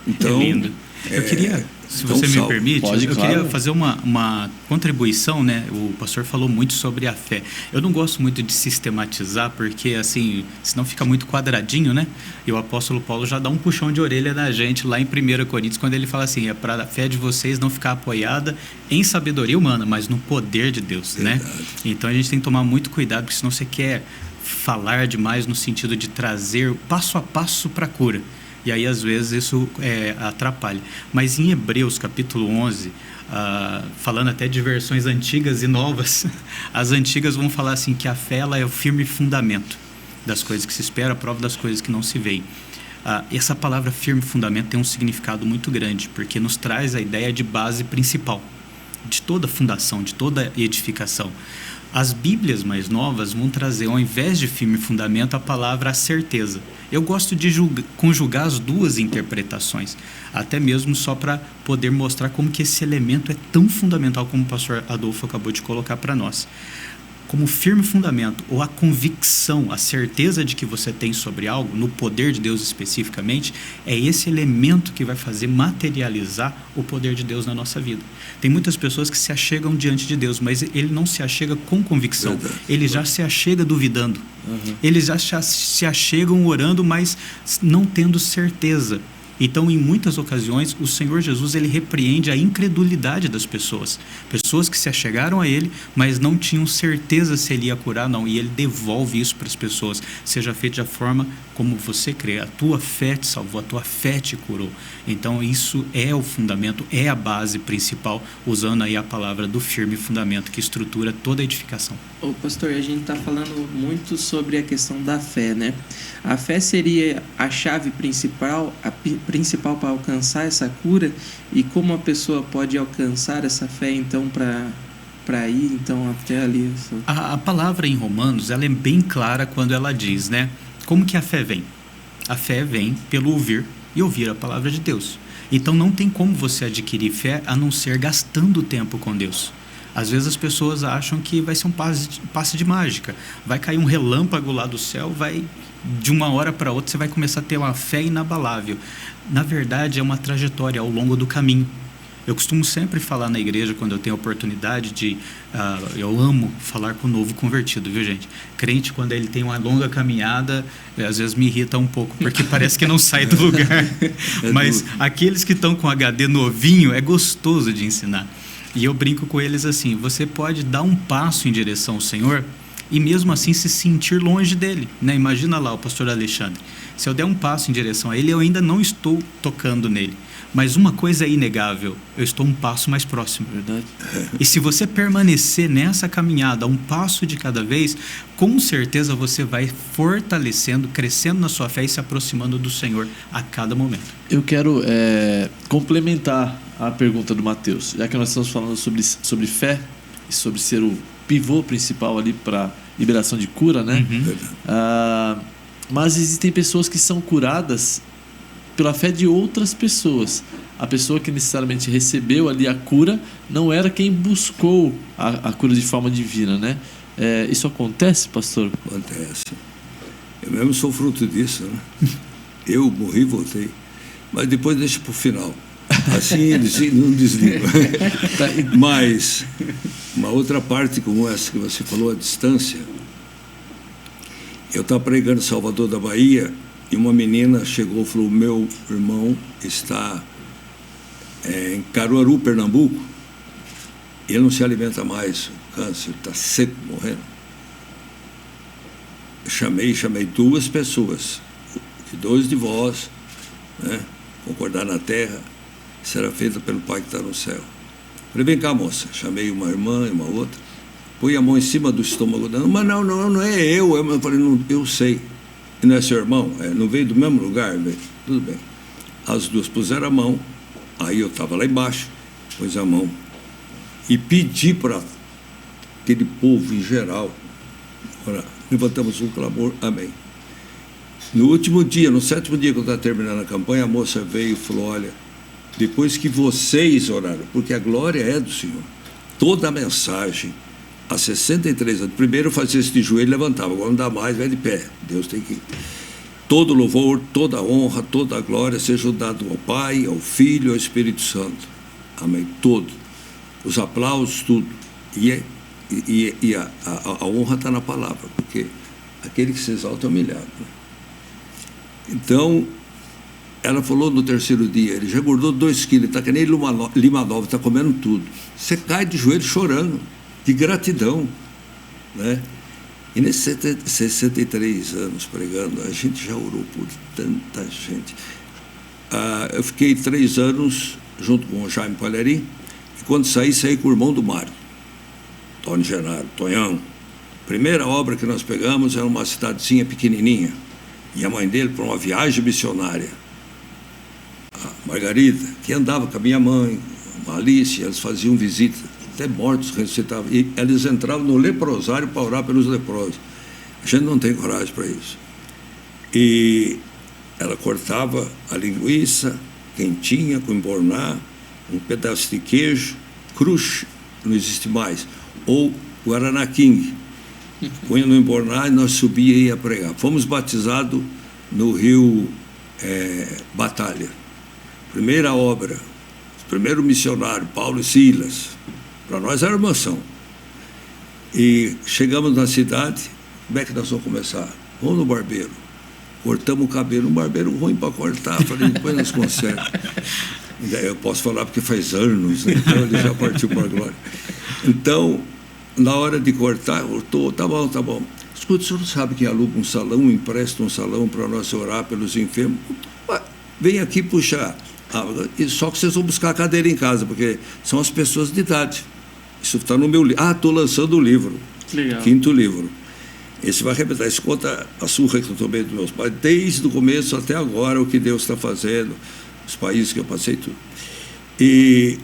Então, é lindo. Eu queria, se você me permite, queria fazer uma contribuição, né? O pastor falou muito sobre a fé. Eu não gosto muito de sistematizar, porque assim, senão fica muito quadradinho, né? E o apóstolo Paulo já dá um puxão de orelha na gente lá em 1 Coríntios, quando ele fala assim: é para a fé de vocês não ficar apoiada em sabedoria humana, mas no poder de Deus, né? Então a gente tem que tomar muito cuidado, porque senão você quer falar demais no sentido de trazer passo a passo para a cura. E aí, às vezes, isso atrapalha. Mas em Hebreus, capítulo 11, falando até de versões antigas e novas, as antigas vão falar assim que a fé ela é o firme fundamento das coisas que se espera, a prova das coisas que não se veem. Essa palavra firme fundamento tem um significado muito grande, porque nos traz a ideia de base principal de toda fundação, de toda edificação. As Bíblias mais novas vão trazer, ao invés de firme fundamento, a palavra certeza. Eu gosto de conjugar as duas interpretações, até mesmo só para poder mostrar como que esse elemento é tão fundamental como o pastor Adolfo acabou de colocar para nós. como firme fundamento, ou a convicção, a certeza de que você tem sobre algo, no poder de Deus especificamente, é esse elemento que vai fazer materializar o poder de Deus na nossa vida. Tem muitas pessoas que se achegam diante de Deus, mas ele não se achega com convicção. Verdade. Ele já se achega duvidando. Eles já se achegam orando, mas não tendo certeza. Então, em muitas ocasiões, o Senhor Jesus ele repreende a incredulidade das pessoas. Pessoas que se achegaram a Ele, mas não tinham certeza se Ele ia curar, não. E Ele devolve isso para as pessoas. Seja feito da forma como você crê. A tua fé te salvou, a tua fé te curou. Então, isso é o fundamento, é a base principal, usando aí a palavra do firme fundamento, que estrutura toda a edificação. Ô, pastor, a gente está falando muito sobre a questão da fé, né? A fé seria a chave principal para alcançar essa cura, e como a pessoa pode alcançar essa fé, então, para ir então até ali? A palavra em Romanos, ela é bem clara quando ela diz, né? Como que a fé vem? A fé vem pelo ouvir e ouvir a palavra de Deus. Então não tem como você adquirir fé a não ser gastando tempo com Deus. Às vezes as pessoas acham que vai ser um passe de mágica. Vai cair um relâmpago lá do céu, vai de uma hora para outra você vai começar a ter uma fé inabalável. Na verdade, é uma trajetória ao longo do caminho. Eu costumo sempre falar na igreja, quando eu tenho a oportunidade de... eu amo falar com o novo convertido, viu, gente? Crente, quando ele tem uma longa caminhada, às vezes me irrita um pouco, porque parece que não sai do lugar. Mas aqueles que estão com HD novinho, é gostoso de ensinar. E eu brinco com eles assim: você pode dar um passo em direção ao Senhor e mesmo assim se sentir longe dele, né? Imagina lá o pastor Alexandre. Se eu der um passo em direção a ele, eu ainda não estou tocando nele. Mas uma coisa é inegável: eu estou um passo mais próximo. Verdade. E se você permanecer nessa caminhada, um passo de cada vez, com certeza você vai fortalecendo, crescendo na sua fé e se aproximando do Senhor a cada momento. Eu quero complementar a pergunta do Mateus, já que nós estamos falando sobre fé e sobre ser o pivô principal ali para liberação de cura, né? Mas existem pessoas que são curadas pela fé de outras pessoas. A pessoa que necessariamente recebeu ali a cura não era quem buscou a cura de forma divina, né? Isso acontece, pastor? Acontece. Eu mesmo sou fruto disso, né? Eu morri e voltei. Mas depois deixa para o final. Assim eles não desligam. Mas uma outra parte como essa que você falou, a distância. Eu estava pregando em Salvador da Bahia e uma menina chegou e falou: meu irmão está em Caruaru, Pernambuco, e ele não se alimenta mais, câncer, está seco, morrendo. Eu chamei duas pessoas, que dois de vós, né, concordar na terra, será feita pelo Pai que está no céu. Falei: vem cá, moça. Chamei uma irmã e uma outra, põe a mão em cima do estômago dela. Mas não é eu. Eu falei: não, eu sei. E não é seu irmão? Não veio do mesmo lugar? Veio. Tudo bem. As duas puseram a mão, aí eu estava lá embaixo, pus a mão e pedi para aquele povo em geral, levantamos um clamor, amém. No último dia, no 7º dia que eu estava terminando a campanha, a moça veio e falou: olha, depois que vocês oraram, porque a glória é do Senhor, toda a mensagem, há 63 anos, primeiro eu fazia isso de joelho, levantava, agora não dá mais, vai de pé, Deus tem que... Todo louvor, toda a honra, toda a glória seja dado ao Pai, ao Filho e ao Espírito Santo, amém, todo, os aplausos, tudo, e a honra está na palavra, porque aquele que se exalta é humilhado, né? Então, ela falou no 3º dia: ele já engordou 2 quilos, está que nem Lima Nova, está comendo tudo. Você cai de joelho chorando, de gratidão, né? E nesses 63 anos pregando, a gente já orou por tanta gente. Eu fiquei 3 anos junto com o Jaime Palharim, e quando saí com o irmão do Mário, Tony Genaro, Tonhão. Primeira obra que nós pegamos era uma cidadezinha pequenininha, e a mãe dele para uma viagem missionária, a Margarida, que andava com a minha mãe, a Alice, elas faziam visita, até mortos ressuscitavam, e eles entravam no leprosário para orar pelos leprosos. A gente não tem coragem para isso. E ela cortava a linguiça quentinha, com emborná, um pedaço de queijo, crush, não existe mais, ou Guaraná King, punha no embornar e nós subia e ia pregar. Fomos batizados no rio Batalha. Primeira obra, primeiro missionário, Paulo e Silas. Para nós era mansão. E chegamos na cidade, como é que nós vamos começar? Vamos no barbeiro. Cortamos o cabelo, um barbeiro ruim para cortar, falei, depois nós consertamos. Eu posso falar porque faz anos, né? Então ele já partiu para a glória. Então, na hora de cortar, cortou, tá bom. Escuta, o senhor não sabe quem aluga um salão, empresta um salão para nós orar pelos enfermos? Vem aqui puxar. Só que vocês vão buscar a cadeira em casa, porque são as pessoas de idade. Isso está no meu livro. Estou lançando o livro. Legal. 5º livro. Esse vai arrebentar. Isso conta a surra que eu tomei dos meus pais, desde o começo até agora, o que Deus está fazendo, os países que eu passei, tudo. E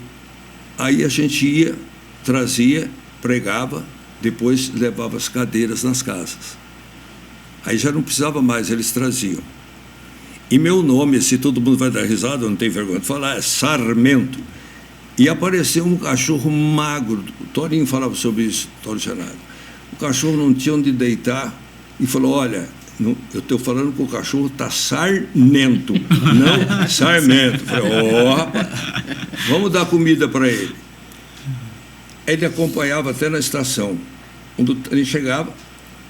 aí a gente ia, trazia, pregava, depois levava as cadeiras nas casas. Aí já não precisava mais, eles traziam. E meu nome, se todo mundo vai dar risada, eu não tenho vergonha de falar, é Sarmento. E apareceu um cachorro magro, o Torinho falava sobre isso, Torinho Senado. O cachorro não tinha onde deitar e falou, olha, eu estou falando que o cachorro está sarnento, não sarmento. Eu falei, rapaz, vamos dar comida para ele. Ele acompanhava até na estação. Quando ele chegava,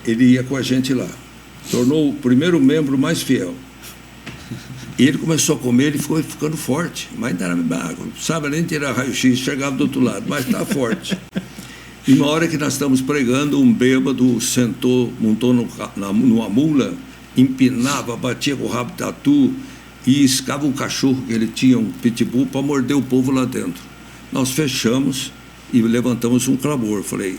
ele ia com a gente lá. Tornou o primeiro membro mais fiel. E ele começou a comer, ele ficou ficando forte, mas ainda era magro, não sabe nem tirar raio-x, chegava do outro lado, mas está forte. E na hora que nós estamos pregando, um bêbado sentou, montou numa mula, empinava, batia com o rabo de tatu e iscava um cachorro que ele tinha, um pitbull, para morder o povo lá dentro. Nós fechamos e levantamos um clamor. Falei,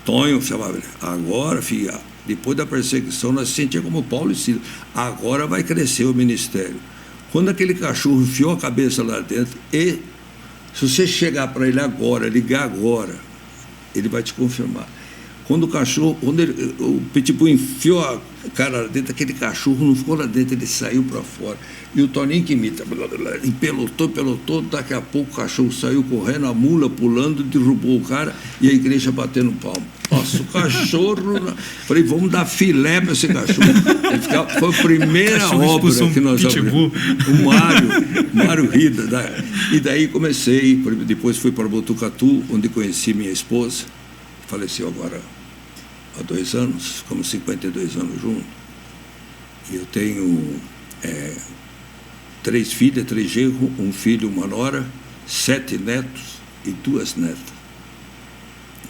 Tonho, chamava ele, agora, filha, depois da perseguição, nós sentíamos como Paulo e Silas, agora vai crescer o ministério. Quando aquele cachorro enfiou a cabeça lá dentro, e se você chegar para ele agora, ligar agora, ele vai te confirmar. Quando o pitbull enfiou a cara lá dentro, aquele cachorro não ficou lá dentro, ele saiu para fora. E o Toninho que imita, empelotou, daqui a pouco o cachorro saiu correndo, a mula pulando, derrubou o cara e a igreja batendo palmo. Nossa, o cachorro... Falei, vamos dar filé para esse cachorro. Foi a primeira obra que nós abrimos. O Mário Rida. E daí comecei, depois fui para Botucatu, onde conheci minha esposa, faleceu agora há 2 anos, ficamos 52 anos juntos. E eu tenho 3 filhas, 3 genros, um filho, uma nora, 7 netos e 2 netas.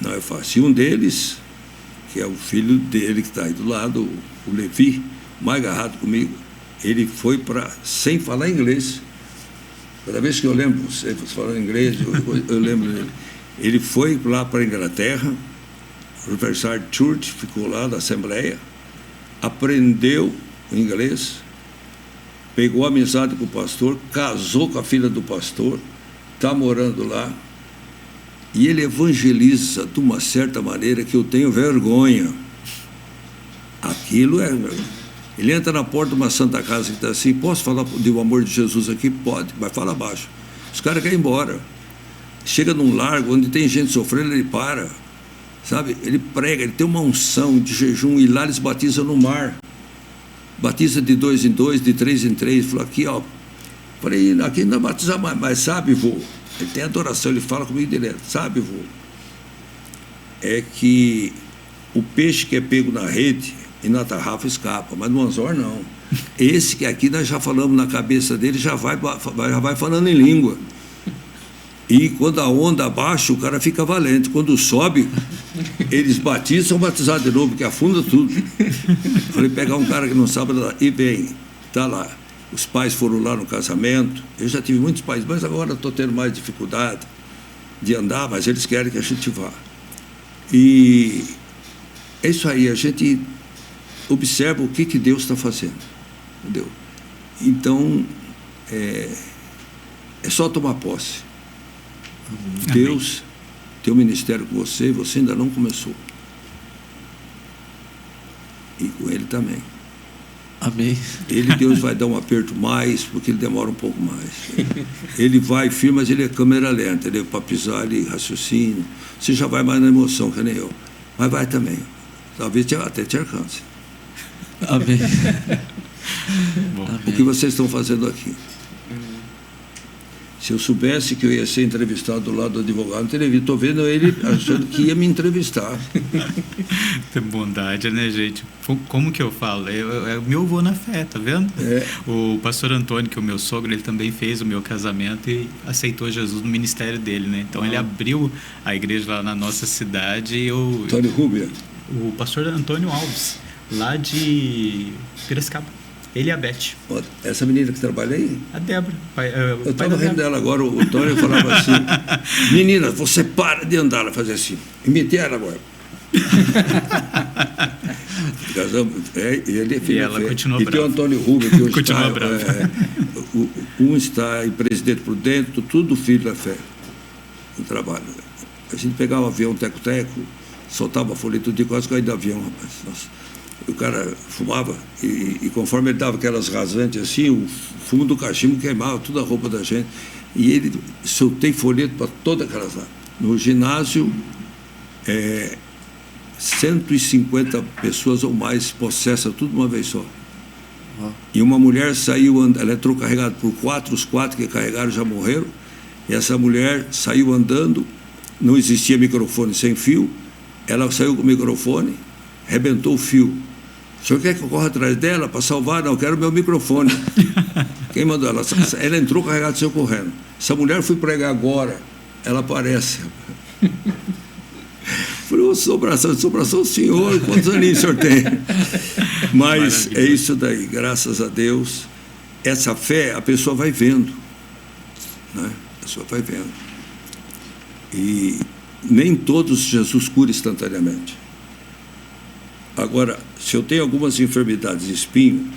Não é fácil. E um deles, que é o filho dele que está aí do lado, o Levi, mais agarrado comigo, ele foi para, sem falar inglês. Cada vez que eu lembro, você falando inglês, eu lembro dele. Ele foi lá para a Inglaterra, Riverside Church, ficou lá na Assembleia, aprendeu inglês, pegou amizade com o pastor, casou com a filha do pastor, está morando lá, e ele evangeliza de uma certa maneira que eu tenho vergonha. Aquilo é... Ele entra na porta de uma santa casa que está assim, posso falar do amor de Jesus aqui? Pode, mas fala baixo. Os caras querem ir embora. Chega num largo onde tem gente sofrendo, ele para, sabe? Ele prega, ele tem uma unção de jejum, e lá eles batizam no mar. Batiza de 2 em 2, de 3 em 3. Falou, aqui, ó. Falei, aqui não vai batizar mais, mas sabe, vô? Ele tem adoração, ele fala comigo direto. Sabe, vô? É que o peixe que é pego na rede e na tarrafa escapa, mas no anzol não. Esse que aqui nós já falamos na cabeça dele, já vai falando em língua. E quando a onda abaixa, o cara fica valente. Quando sobe, eles batizam, são batizados de novo, porque afunda tudo. Falei, pegar um cara que não sabe lá, e vem, está lá. Os pais foram lá no casamento. Eu já tive muitos pais, mas agora estou tendo mais dificuldade de andar, mas eles querem que a gente vá. E é isso aí, a gente observa o que Deus está fazendo. Entendeu? Então, é só tomar posse. Deus tem um ministério com você e você ainda não começou. E com ele também. Amém. Deus vai dar um aperto mais, porque ele demora um pouco mais. Ele vai firme, mas ele é câmera lenta. Ele é para pisar ali, raciocínio. Você já vai mais na emoção, que nem eu. Mas vai também. talvez até te alcance. Amém. Bom, O que vocês estão fazendo aqui? Se eu soubesse que eu ia ser entrevistado do lado do advogado, não teria visto. Estou vendo ele achando que ia me entrevistar. tem bondade, né, gente? Como que eu falo? É meu avô na fé, tá vendo? É. O pastor Antônio, que é o meu sogro, ele também fez o meu casamento e aceitou Jesus no ministério dele, né? Então ele abriu a igreja lá na nossa cidade e Antônio Rubia. o pastor Antônio Alves, lá de Piracicaba. Ele e a Beth. Ó, essa menina que trabalha aí, A Débora. eu estava rindo dela agora, o Antônio falava assim, menina, você para de andar, ela fazia assim, imitei ela agora. Casamos, e ele é filho. E ela continua e tem o brava. Antônio Rubio, que hoje Continua está, brava. um está em Presidente Prudente, tudo filho da fé, no trabalho. A gente pegava o avião teco-teco, soltava folheto de quase cair do avião, rapaz. Nossa. O cara fumava e conforme ele dava aquelas rasantes assim, o fumo do cachimbo queimava toda a roupa da gente. E ele soltei folheto para todas aquelas lá. No ginásio, 150 pessoas ou mais possessas, tudo de uma vez só. E uma mulher saiu, ela entrou carregada por 4, os 4 que carregaram já morreram. E essa mulher saiu andando, não existia microfone sem fio, ela saiu com o microfone, arrebentou o fio. O senhor quer que eu corra atrás dela para salvar? Não, eu quero o meu microfone. Quem mandou ela? Ela entrou carregada, saiu correndo. Essa mulher foi pregar agora, ela aparece. Falei, ô sobração, senhor, quantos aninhos o senhor tem? Mas é isso daí, graças a Deus. Essa fé, a pessoa vai vendo. Né? A pessoa vai vendo. E nem todos Jesus cura instantaneamente. Agora, se eu tenho algumas enfermidades de espinho,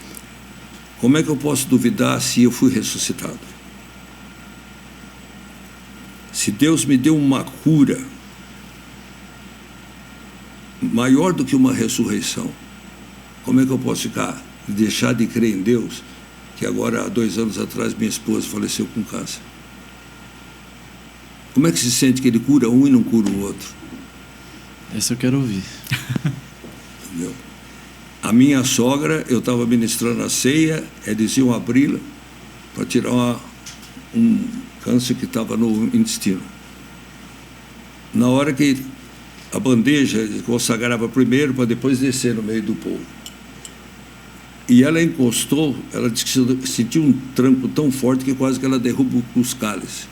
como é que eu posso duvidar se eu fui ressuscitado? Se Deus me deu uma cura maior do que uma ressurreição, como é que eu posso deixar de crer em Deus, que agora, há 2 anos atrás, minha esposa faleceu com câncer? Como é que se sente que ele cura um e não cura o outro? Essa eu quero ouvir. Entendeu? A minha sogra, eu estava ministrando a ceia, eles iam abri-la para tirar um câncer que estava no intestino. Na hora que a bandeja consagrava primeiro para depois descer no meio do povo. E ela encostou, ela disse que sentiu um tranco tão forte que quase que ela derruba os cálices.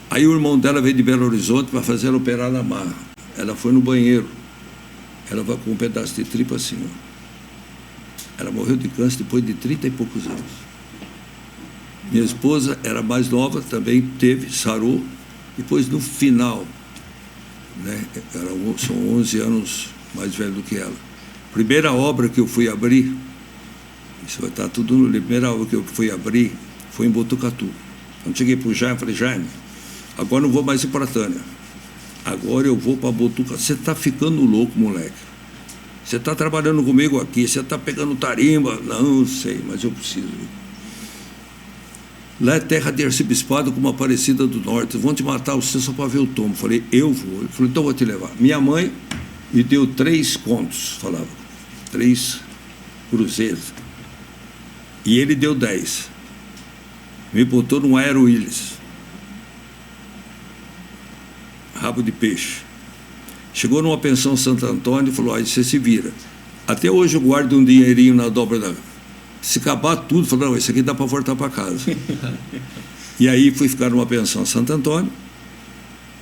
Aí o irmão dela veio de Belo Horizonte para fazer ela operar na marra. Ela foi no banheiro. Ela vai com um pedaço de tripa assim, ó. Ela morreu de câncer depois de 30 e poucos anos. Minha esposa era mais nova, também teve, sarou. Depois, no final, né, são 11 anos mais velho do que ela. Primeira obra que eu fui abrir, isso vai estar tudo no livro, primeira obra que eu fui abrir foi em Botucatu. Quando cheguei para o Jaime, falei, Jaime, agora não vou mais ir para Tânia. Agora eu vou para Botucatu. Você está ficando louco, moleque. Você está trabalhando comigo aqui, você está pegando tarimba. Não sei, mas eu preciso ir. Lá é terra de arcebispado como Aparecida do Norte. Vão te matar você só para ver o tombo. Falei, eu vou. Ele falou, então vou te levar. Minha mãe me deu 3 contos, falava. 3 cruzeiros. E ele deu 10. Me botou num Aero Willis. Rabo de peixe. Chegou numa pensão Santo Antônio e falou, aí você se vira. Até hoje eu guardo um dinheirinho na dobra da... Se acabar tudo, falou, não, isso aqui dá para voltar para casa. E aí fui ficar numa pensão Santo Antônio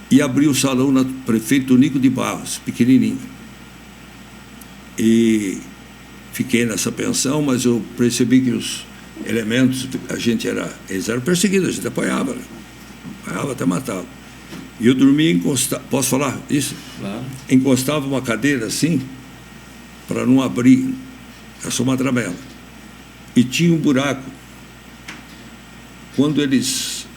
e abri o salão na Prefeito Nico de Barros, pequenininho. E fiquei nessa pensão, mas eu percebi que os elementos, eles eram perseguidos, a gente apanhava, né? Apanhava até matava. E eu dormia encostado, posso falar isso? Claro. Encostava uma cadeira assim, para não abrir, eu sou uma tramela. E tinha um buraco. Quando eles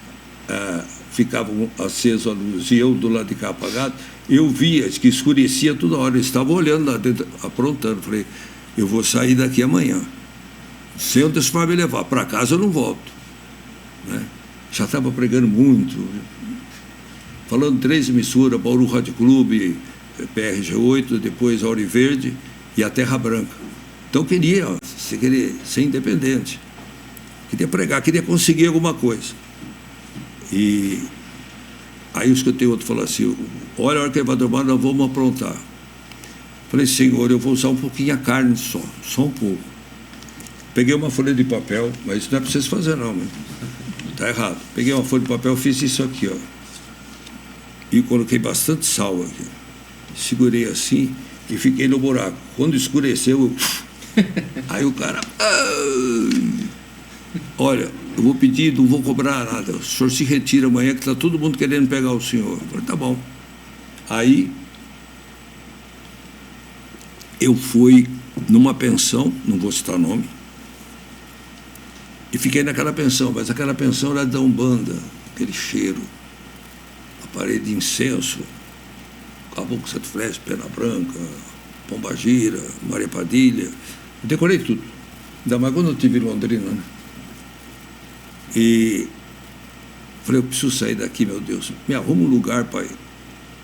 ficavam acesos a luz e eu do lado de cá apagado, eu via que escurecia toda hora. Eles estavam olhando lá dentro, aprontando. Falei, eu vou sair daqui amanhã. Sei onde você vai me levar. Para casa eu não volto. Né? Já estava pregando muito. Falando 3 emissoras, Bauru Rádio Clube, PRG 8, depois Ouro Verde e a Terra Branca. Então queria ser independente, queria pregar, queria conseguir alguma coisa. E aí eu escutei outro falar assim, olha, a hora que ele vai dormir, nós vamos aprontar. Falei, Senhor, eu vou usar um pouquinho a carne só um pouco. Peguei uma folha de papel, mas isso não é para vocês fazer não, está errado. Peguei uma folha de papel, fiz isso aqui, ó. E coloquei bastante sal aqui. Segurei assim e fiquei no buraco. Quando escureceu, aí o cara... Olha, eu vou pedir, não vou cobrar nada. O senhor se retira amanhã que está todo mundo querendo pegar o senhor. Eu falei, tá bom. Aí eu fui numa pensão, não vou citar nome, e fiquei naquela pensão, mas aquela pensão era da Umbanda, aquele cheiro, a parede de incenso, Caboclo Sete Flechas, Pena Branca, Pombagira, Maria Padilha, eu decorei tudo. Ainda mais quando eu estive em Londrina, né? E falei, eu preciso sair daqui, meu Deus, me arruma um lugar, pai.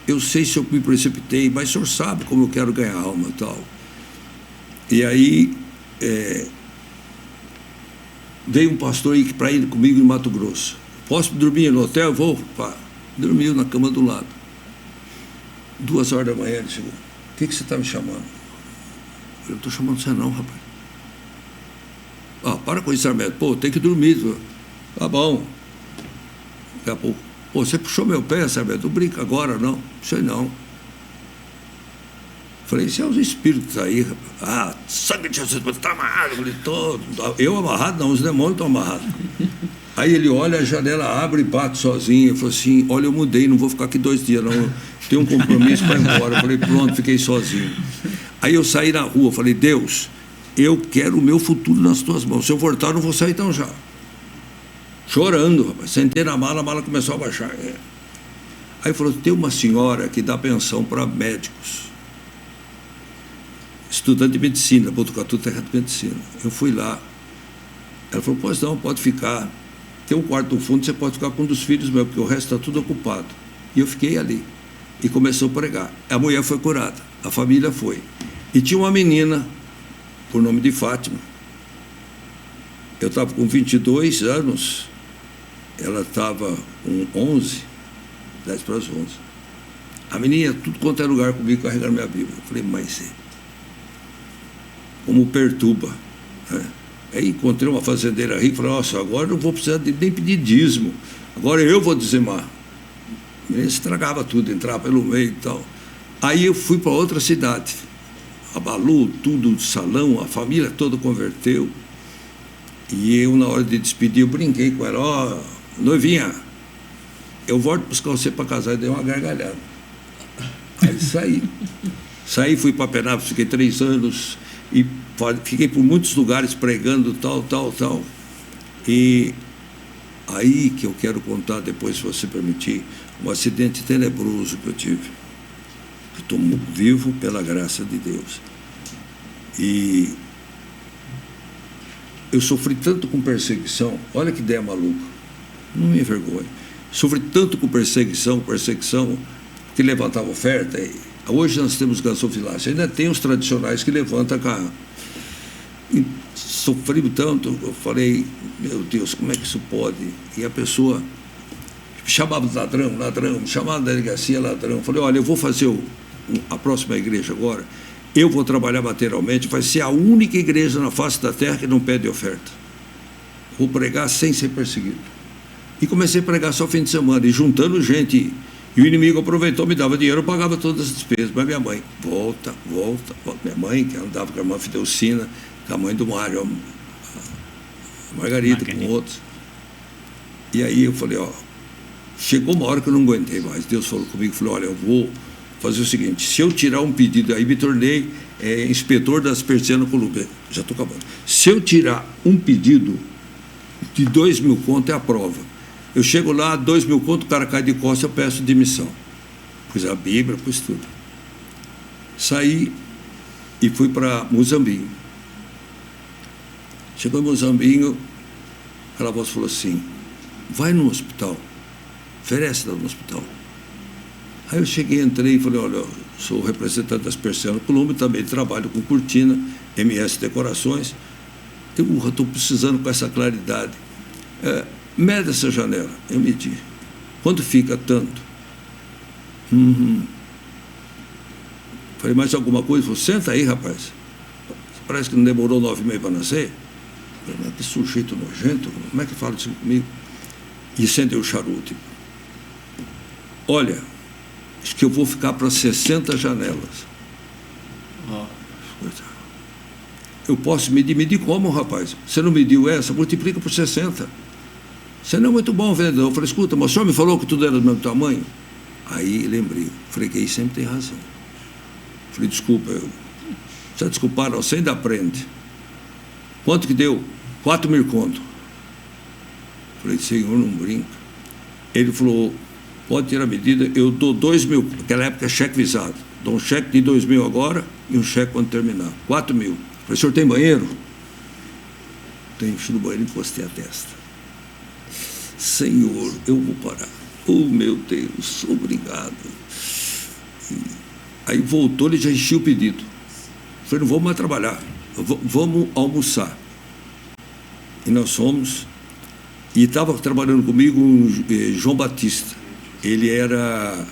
Eu sei se eu me precipitei, mas o senhor sabe como eu quero ganhar alma e tal. E aí veio um pastor para ir comigo em Mato Grosso. Posso dormir no hotel? Vou. Pá. Dormiu na cama do lado. 2 horas da manhã ele chegou. O que você está me chamando? Eu não estou chamando você não, rapaz. Ah, para com isso, Sarmento. Pô, tem que dormir. Tá bom. Daqui a pouco. Pô, você puxou meu pé, Sarmento. Não brinca agora, não. Sei não. Falei, isso é os espíritos aí, rapaz. Ah, sangue de Jesus, você está amarrado. Eu amarrado? Não, os demônios estão amarrados. Aí ele olha, a janela abre e bate sozinho. Eu falei assim, olha, eu mudei, não vou ficar aqui 2 dias, não. Tenho um compromisso para ir embora. Eu falei, pronto, fiquei sozinho. Aí eu saí na rua, falei, Deus, eu quero o meu futuro nas tuas mãos. Se eu voltar, eu não vou sair tão já. Chorando, rapaz. Sentei na mala, a mala começou a baixar. Aí falou, tem uma senhora que dá pensão para médicos. Estudante de medicina, Botucatu, terra de medicina. Eu fui lá. Ela falou, pois não, pode ficar. Tem um quarto no fundo, você pode ficar com um dos filhos meus, porque o resto está tudo ocupado. E eu fiquei ali. E começou a pregar. A mulher foi curada, a família foi. E tinha uma menina, por nome de Fátima. Eu estava com 22 anos, ela estava com 11, 10 para as 11. A menina, tudo quanto é lugar comigo, carregando minha Bíblia. Eu falei, mas como perturba, né? Aí encontrei uma fazendeira rica e falei, nossa, agora não vou precisar nem pedir dízimo, agora eu vou dizimar. A menina estragava tudo, entrava pelo meio e tal. Aí eu fui para outra cidade, abalou tudo, salão, a família toda converteu. E eu, na hora de despedir, eu brinquei com ela, ó, noivinha, eu volto buscar você para casar. E dei uma gargalhada. Aí saí, fui para Penápolis, fiquei 3 anos e fiquei por muitos lugares pregando, tal. E aí que eu quero contar depois, se você permitir, um acidente tenebroso que eu tive. Eu estou vivo pela graça de Deus. E eu sofri tanto com perseguição, olha que ideia maluca, não me envergonhe. Sofri tanto com perseguição, que levantava oferta. E hoje nós temos gasofilácia, ainda tem os tradicionais que levantam carro. E sofri tanto, eu falei, meu Deus, como é que isso pode? E a pessoa me chamava de ladrão, me chamava da delegacia ladrão. Eu falei, olha, eu vou fazer a próxima igreja agora, eu vou trabalhar materialmente, vai ser a única igreja na face da terra que não pede oferta. Vou pregar sem ser perseguido. E comecei a pregar só fim de semana, e juntando gente. E o inimigo aproveitou, me dava dinheiro, eu pagava todas as despesas. Mas minha mãe, volta. Minha mãe, que andava com a irmã Fidelcina, com a mãe do Mário, a Margarida, com outros. E aí eu falei, ó, chegou uma hora que eu não aguentei mais. Deus falou comigo, falou, olha, eu vou fazer o seguinte, se eu tirar um pedido, aí me tornei inspetor das persianas Colômbia, já estou acabando. Se eu tirar um pedido de 2.000 conto, é a prova. Eu chego lá, 2.000 conto, o cara cai de costas, eu peço demissão. Pus a Bíblia, pus tudo. Saí e fui para Muzambinho. Chegou em Muzambinho, aquela voz falou assim, vai no hospital, oferece lá no hospital. Aí eu cheguei, entrei e falei, olha, Sou representante das Persianas Columba, também trabalho com cortina, MS Decorações. Eu estou precisando com essa claridade. Mede essa janela. Eu medi. Quanto fica tanto? Falei, mais alguma coisa? Falei, senta aí, rapaz. Parece que não demorou 9 meses para nascer. Falei, que sujeito nojento, como é que fala isso comigo? E acendeu o charuto. Olha, acho que eu vou ficar para 60 janelas. Eu posso medir? Medir como, rapaz? Você não mediu essa? Multiplica por 60. Você não é muito bom, vendedor. Eu falei, escuta, mas o senhor me falou que tudo era do mesmo tamanho? Aí lembrei, falei que aí sempre tem razão. Falei, desculpa, já desculparam, você ainda aprende. Quanto que deu? 4.000 conto. Falei, senhor, não brinca. Ele falou, pode tirar a medida, eu dou 2.000, naquela época é cheque visado. Dou um cheque de 2.000 agora e um cheque quando terminar. 4.000. Falei, senhor, tem banheiro? Tenho, fui no banheiro e encostei a testa. Senhor, eu vou parar. Oh, meu Deus, obrigado. Aí voltou, ele já encheu o pedido. Falei, não vamos mais trabalhar, vamos almoçar. E nós fomos, e estava trabalhando comigo João Batista. Ele era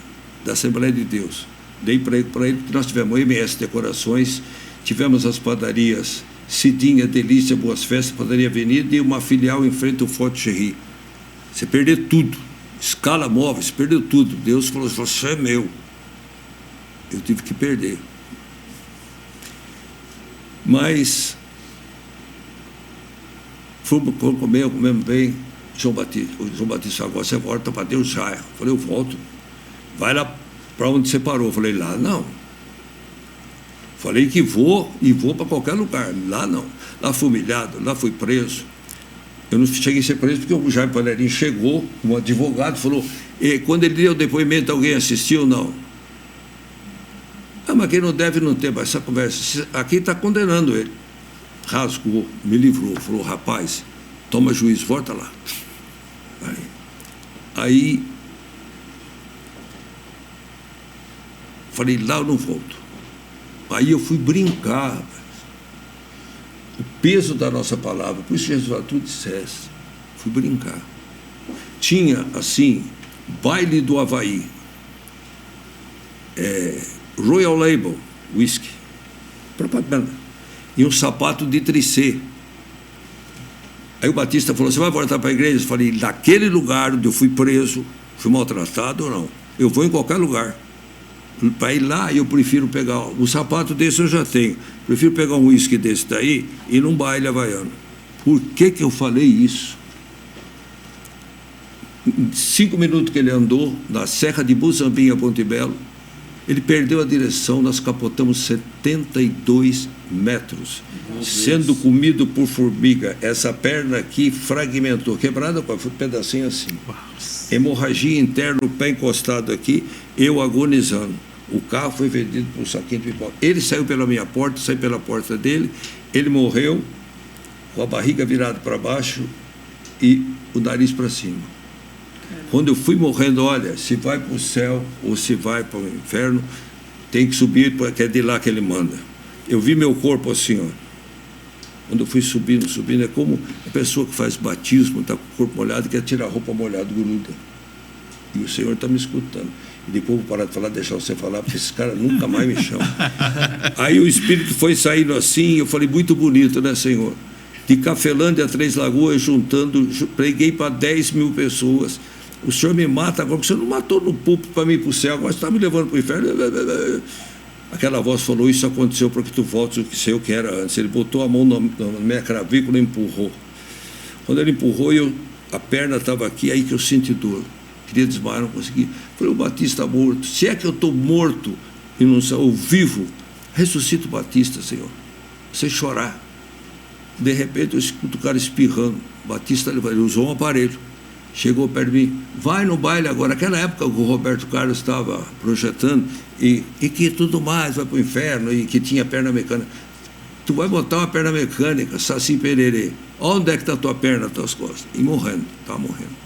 da Assembleia de Deus. Dei para ele, porque nós tivemos MS Decorações, tivemos as padarias Cidinha, Delícia, Boas Festas, Padaria Avenida e uma filial em frente ao Forte Cherry. Você perdeu tudo, Escala Móveis, perdeu tudo. Deus falou, você é meu. Eu tive que perder. Mas fomos comer, comemos bem. O João Batista, agora você volta para Deus já. Eu falei, eu volto. Vai lá para onde você parou. Eu falei, lá não. Falei que vou e vou para qualquer lugar. Lá não. Lá fui humilhado, lá fui preso. Eu não cheguei a ser preso porque o Jaime Panelin chegou, um advogado, falou, e quando ele deu o depoimento, alguém assistiu? Não. Mas quem não deve não ter, mas essa conversa, aqui está condenando ele. Rasgou, me livrou, falou, rapaz, toma juízo, volta lá. Aí falei, lá eu não volto. Aí eu fui brincar, rapaz. O peso da nossa palavra, por isso Jesus falou, tu disseste, fui brincar. Tinha, assim, baile do Havaí, Royal Label, whisky, propaganda, e um sapato de tricê. Aí o Batista falou, você vai voltar para a igreja? Eu falei, naquele lugar onde eu fui preso, fui maltratado ou não, eu vou em qualquer lugar. Para ir lá, eu prefiro pegar um sapato desse, eu já tenho. Prefiro pegar um uísque desse daí e ir num baile havaiano. Por que eu falei isso? Em 5 minutos que ele andou, na Serra de Buzambinha, Ponte Belo, ele perdeu a direção, nós capotamos 72 metros, sendo comido por formiga. Essa perna aqui fragmentou, quebrada com um pedacinho assim. Hemorragia interna, o pé encostado aqui, eu agonizando. O carro foi vendido por um saquinho de pipoca. Ele saiu pela minha porta, saiu pela porta dele, ele morreu com a barriga virada para baixo e o nariz para cima. Quando eu fui morrendo, olha, se vai para o céu ou se vai para o inferno, tem que subir, porque é de lá que ele manda. Eu vi meu corpo assim, ó. Quando eu fui subindo, é como a pessoa que faz batismo, está com o corpo molhado e quer tirar a roupa molhada, gruda. E o Senhor está me escutando. E depois vou parar de falar, deixar você falar, porque esses caras nunca mais me chamam. Aí o Espírito foi saindo assim, eu falei, muito bonito, né, Senhor? De Cafelândia a Três Lagoas, juntando, preguei para 10.000 pessoas. O Senhor me mata agora, porque o Senhor não matou no púlpito para mim ir para o céu, agora você está me levando para o inferno. Aquela voz falou, isso aconteceu para que tu voltes o que sei o que era antes. Ele botou a mão na minha clavícula e empurrou. Quando ele empurrou, a perna estava aqui, aí que eu senti dor. Queria desmaiar, não consegui. Falei, o Batista morto. Se é que eu estou morto e não sou vivo, ressuscita o Batista, Senhor. Você chorar. De repente eu escuto o cara espirrando. O Batista ele usou um aparelho. Chegou perto de mim, vai no baile agora. Naquela época que o Roberto Carlos estava projetando, e que tudo mais vai para o inferno, e que tinha perna mecânica. Tu vai botar uma perna mecânica, Saci Pererê. Onde é que está a tua perna, tuas costas? E morrendo, estava morrendo.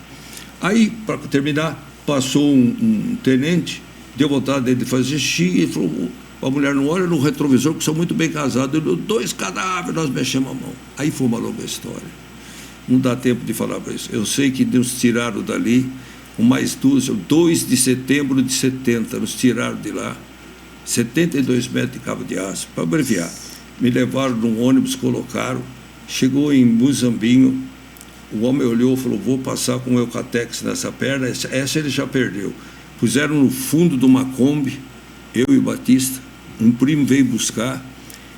Aí, para terminar, passou um tenente, deu vontade de fazer xixi, ele falou, a mulher não olha no retrovisor, porque são muito bem casados. Eu, 2 cadáveres, nós mexemos a mão. Aí foi uma longa história. Não dá tempo de falar para isso. Eu sei que nos tiraram dali, mais 2 de setembro de 70, nos tiraram de lá, 72 metros de cabo de aço, para abreviar. Me levaram num ônibus, colocaram, chegou em Muzambinho, o homem olhou e falou, vou passar com o Eucatex nessa perna, essa ele já perdeu. Puseram no fundo de uma Kombi, eu e o Batista, um primo veio buscar,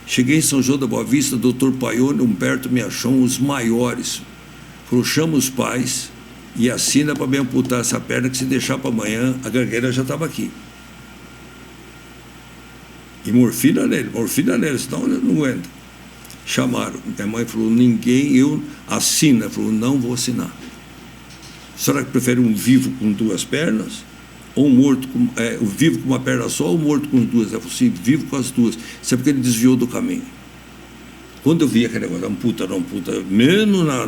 cheguei em São João da Boa Vista, doutor Paione, Humberto me achou os maiores, falou, chama os pais e assina para me amputar essa perna, que se deixar para amanhã, a gangueira já estava aqui. E morfina nele, senão ele não aguenta. Chamaram, minha mãe falou, ninguém, eu assina, falou, não vou assinar. Será que prefere um vivo com 2 pernas? Ou um morto, o vivo com uma perna só, ou morto com 2? Ela falou assim, vivo com as 2. Isso é porque ele desviou do caminho. Quando eu vi aquele negócio, amputa, não amputa, mesmo na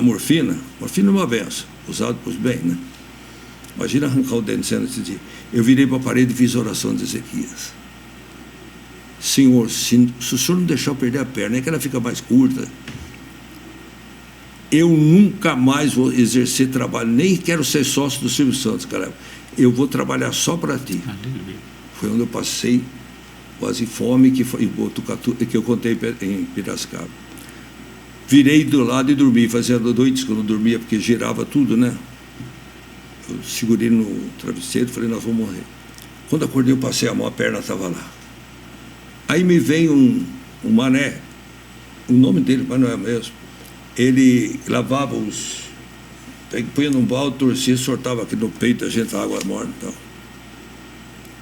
morfina é uma benção, usado por bem, né? Imagina arrancar o dente sendo esse dia. Eu virei para a parede e fiz a oração de Ezequias. Senhor, se o Senhor não deixar eu perder a perna, é que ela fica mais curta, eu nunca mais vou exercer trabalho, nem quero ser sócio do Silvio Santos, cara. Eu vou trabalhar só para ti. Aleluia. Foi onde eu passei quase fome, que foi em Botucatu, que eu contei em Piracicaba. Virei do lado e dormi, fazia noites que eu não dormia, porque girava tudo, né? Eu segurei no travesseiro e falei, nós vamos morrer. Quando acordei, eu passei a mão, a perna estava lá. Aí me vem um mané, o nome dele, mas não é mesmo. Ele lavava punha num balde, torcia, sortava aqui no peito, a gente água morta. Então.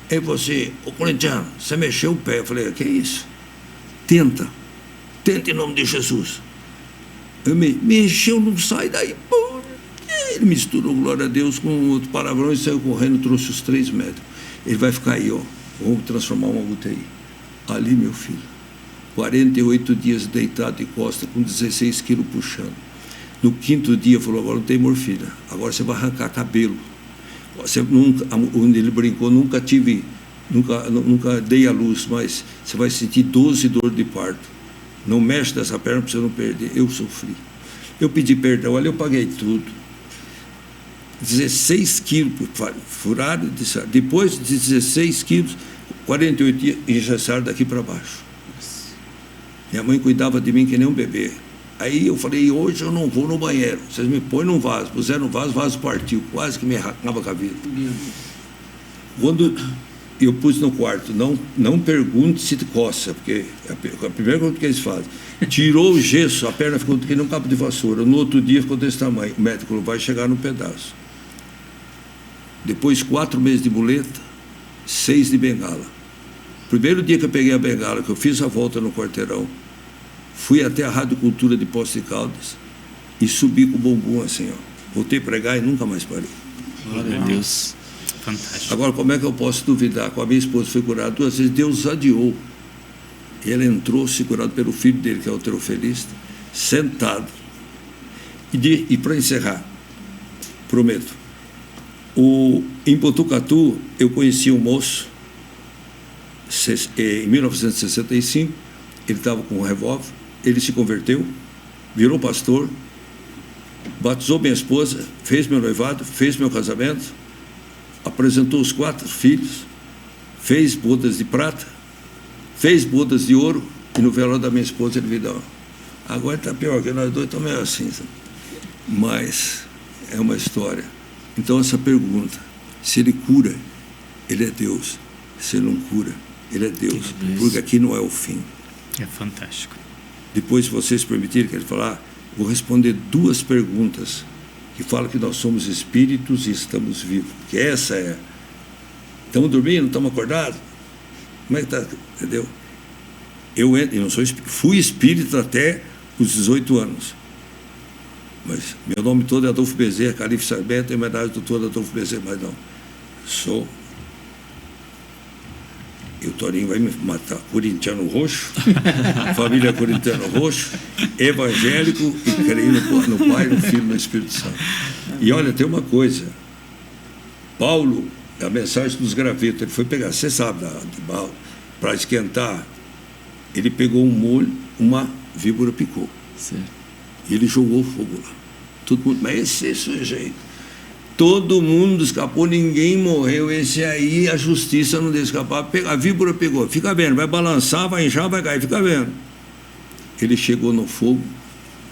Aí você, ô corintiano, você mexeu o pé. Eu falei, que é isso? Tenta em nome de Jesus. Eu mexeu, não sai daí. Pô. Ele misturou, glória a Deus, com outro palavrão e saiu correndo, trouxe os 3 metros. Ele vai ficar aí, ó. Vamos transformar uma UTI. Ali, meu filho, 48 dias deitado de costa, com 16 quilos puxando. No 5º dia, falou, agora não tem morfina, agora você vai arrancar cabelo. Você nunca, onde ele brincou, nunca dei a luz, mas você vai sentir 12 dores de parto. Não mexe dessa perna para você não perder. Eu sofri. Eu pedi perdão, olha, eu paguei tudo. 16 quilos furado, depois de 16 quilos, 48 dias, engessaram daqui para baixo. Minha mãe cuidava de mim que nem um bebê. Aí eu falei, hoje eu não vou no banheiro, vocês me põem num vaso. Puseram no vaso, o vaso partiu, quase que me arrancava com a vida. Quando eu pus no quarto, não pergunte se coça, porque a primeira coisa que eles fazem, tirou o gesso, a perna ficou que nem um cabo de vassoura, no outro dia ficou desse tamanho. O médico falou, vai chegar no pedaço. Depois 4 meses de muleta, 6 de bengala. Primeiro dia que eu peguei a bengala, que eu fiz a volta no quarteirão, fui até a Rádio Cultura de Poços de Caldas e subi com o bumbum assim, ó. Voltei a pregar e nunca mais parei. Glória a Deus. Fantástico. Agora, como é que eu posso duvidar? Com a minha esposa foi curada 2 vezes, Deus adiou. Ele entrou segurado pelo filho dele, que é o teofilista, sentado. E para encerrar, prometo, em Botucatu, eu conheci um moço, em 1965, ele estava com um revólver, ele se converteu, virou pastor, batizou minha esposa, fez meu noivado, fez meu casamento, apresentou os 4 filhos, fez bodas de prata, fez bodas de ouro, e no velório da minha esposa ele me dá. Agora está pior, que nós dois estamos meio assim, sabe? Mas é uma história. Então essa pergunta, se ele cura, ele é Deus. Se ele não cura, ele é Deus. Porque aqui não é o fim. É fantástico. Depois, se vocês permitirem que ele falar, vou responder 2 perguntas que falam que nós somos espíritos e estamos vivos. Porque essa é. Estamos dormindo, estamos acordados? Como é que está? Entendeu? Eu não sou espírito, fui espírita até os 18 anos. Mas meu nome todo é Adolfo Bezerra, Calife Sarmento, em homenagem ao doutor Adolfo Bezerra, mas não. Sou. E o Torinho vai me matar. Corintiano roxo, família corintiano roxo, evangélico e creio no Pai, no Filho e no Espírito Santo. E olha, tem uma coisa. Paulo, a mensagem dos gravetos, ele foi pegar, você sabe, para esquentar, ele pegou um molho, uma víbora picou. Certo. E ele jogou fogo lá. Todo mundo, mas esse sujeito, todo mundo escapou, ninguém morreu. Esse aí, a justiça não deixa escapar. A víbora pegou, fica vendo, vai balançar, vai inchar, vai cair, fica vendo. Ele chegou no fogo,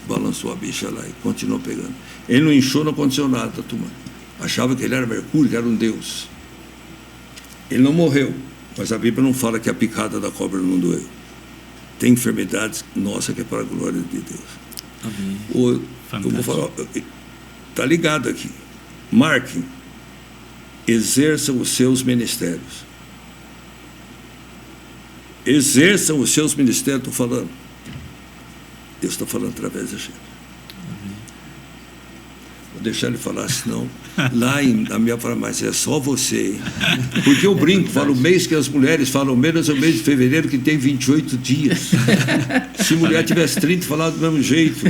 balançou a bicha lá e continuou pegando. Ele não inchou, não aconteceu nada, tá tomando. Achava que ele era Mercúrio, que era um deus. Ele não morreu, mas a Bíblia não fala que a picada da cobra não doeu. Tem enfermidades, nossa, que é para a glória de Deus. Amém. Eu vou falar, está ligado aqui. Marquem, exerçam os seus ministérios. Exerçam os seus ministérios, estou falando. Deus está falando através da gente. Amém. Vou deixar ele falar, senão, lá na minha farmácia, é só você. Hein? Porque eu brinco, falo o mês que as mulheres falam menos, é o mês de fevereiro que tem 28 dias. Se mulher tivesse 30, falava do mesmo jeito.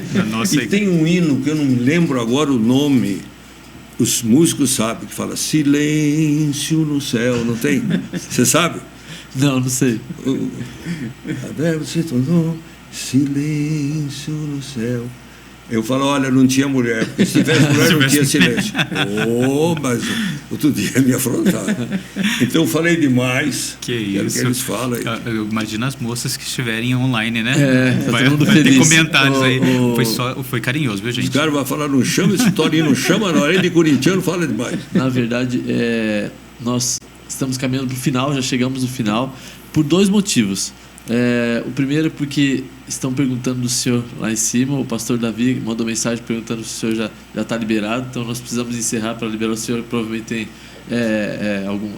E tem um hino que eu não me lembro agora o nome, os músicos sabem, que fala silêncio no céu, não tem? Você sabe? Não sei. A verbo se tornou silêncio no céu. Eu falo, olha, não tinha mulher, porque se tivesse mulher não tinha silêncio. Mas outro dia me afrontaram. Então eu falei demais. Que isso. Que eles falam. Eu imagino as moças que estiverem online, né? Tá todo mundo feliz. Ter comentários aí. Foi carinhoso, viu, gente? Os caras vão falar, não chama esse Torinho, não chama, não. Além de corintiano, fala demais. Na verdade, nós estamos caminhando para o final, já chegamos no final, por 2 motivos. O primeiro é porque estão perguntando do senhor lá em cima. O pastor Davi mandou mensagem perguntando se o senhor já está liberado. Então nós precisamos encerrar para liberar o senhor. Provavelmente tem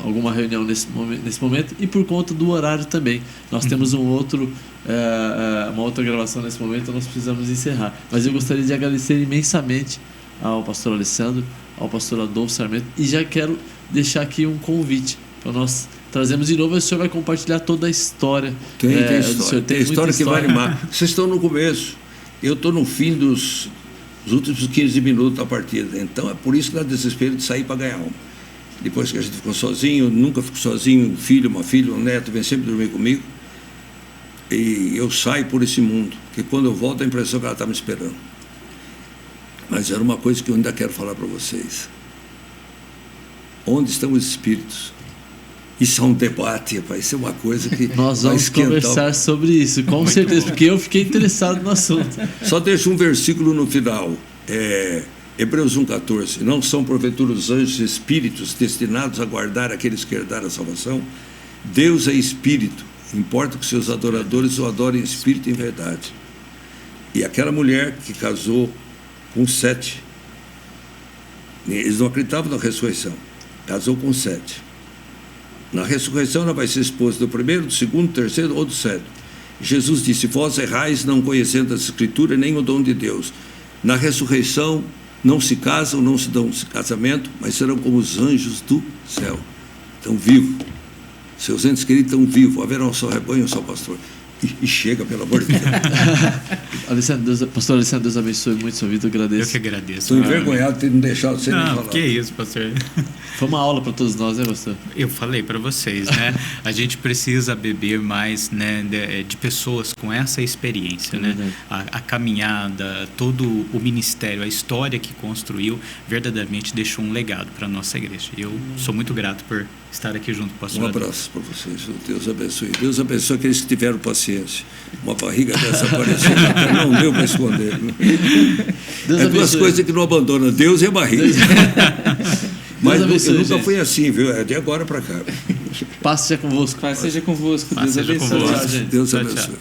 alguma reunião nesse momento. E por conta do horário também. Nós temos uma outra gravação nesse momento. Então nós precisamos encerrar. Mas eu gostaria de agradecer imensamente ao pastor Alessandro, ao pastor Adolfo Sarmento. E já quero deixar aqui um convite para nós trazemos de novo, e o senhor vai compartilhar toda a história. Tem história. Tem história que vai animar. Vocês estão no começo. Eu estou no fim dos últimos 15 minutos da partida. Então é por isso que dá desespero de sair para ganhar uma. Depois que a gente ficou sozinho, nunca fico sozinho, um filho, uma filha, um neto, vem sempre dormir comigo. E eu saio por esse mundo. Porque quando eu volto, a impressão que ela está me esperando. Mas era uma coisa que eu ainda quero falar para vocês. Onde estão os espíritos? Isso é um debate, vai ser uma coisa que nós vamos conversar sobre isso, com certeza, porque eu fiquei interessado no assunto. Só deixo um versículo no final, Hebreus 1,14. Não são porventura os anjos espíritos destinados a guardar aqueles que herdaram a salvação? Deus é espírito, importa que seus adoradores o adorem em espírito e em verdade. E aquela mulher que casou com 7, eles não acreditavam na ressurreição, casou com 7. Na ressurreição ela vai ser esposa do primeiro, do segundo, do terceiro ou do 7. Jesus disse, vós errais não conhecendo a Escritura nem o dom de Deus. Na ressurreição não se casam, não se dão casamento, mas serão como os anjos do céu. Estão vivos. Seus entes queridos estão vivos. Haverá um só rebanho, um só pastor. E chega, pelo amor de Deus. Pastor Alessandro, Deus abençoe muito sua vida, eu agradeço. Eu que agradeço. Estou envergonhado de ter não deixado você me falar. Que isso, pastor. Foi uma aula para todos nós, né, pastor? Eu falei para vocês, né? A gente precisa beber mais, né, de pessoas com essa experiência, né? A caminhada, todo o ministério, a história que construiu, verdadeiramente deixou um legado para a nossa igreja. Eu sou muito grato por estar aqui junto com o pastor. Um abraço para vocês. Deus abençoe. Deus abençoe aqueles que tiveram paciência. Uma barriga dessa apareceu, não deu para esconder. Deus duas coisas que não abandonam, Deus e a barriga. Mas eu nunca fui assim, viu? É de agora para cá. Paz seja convosco. Paz seja convosco. Deus abençoe. Deus abençoe.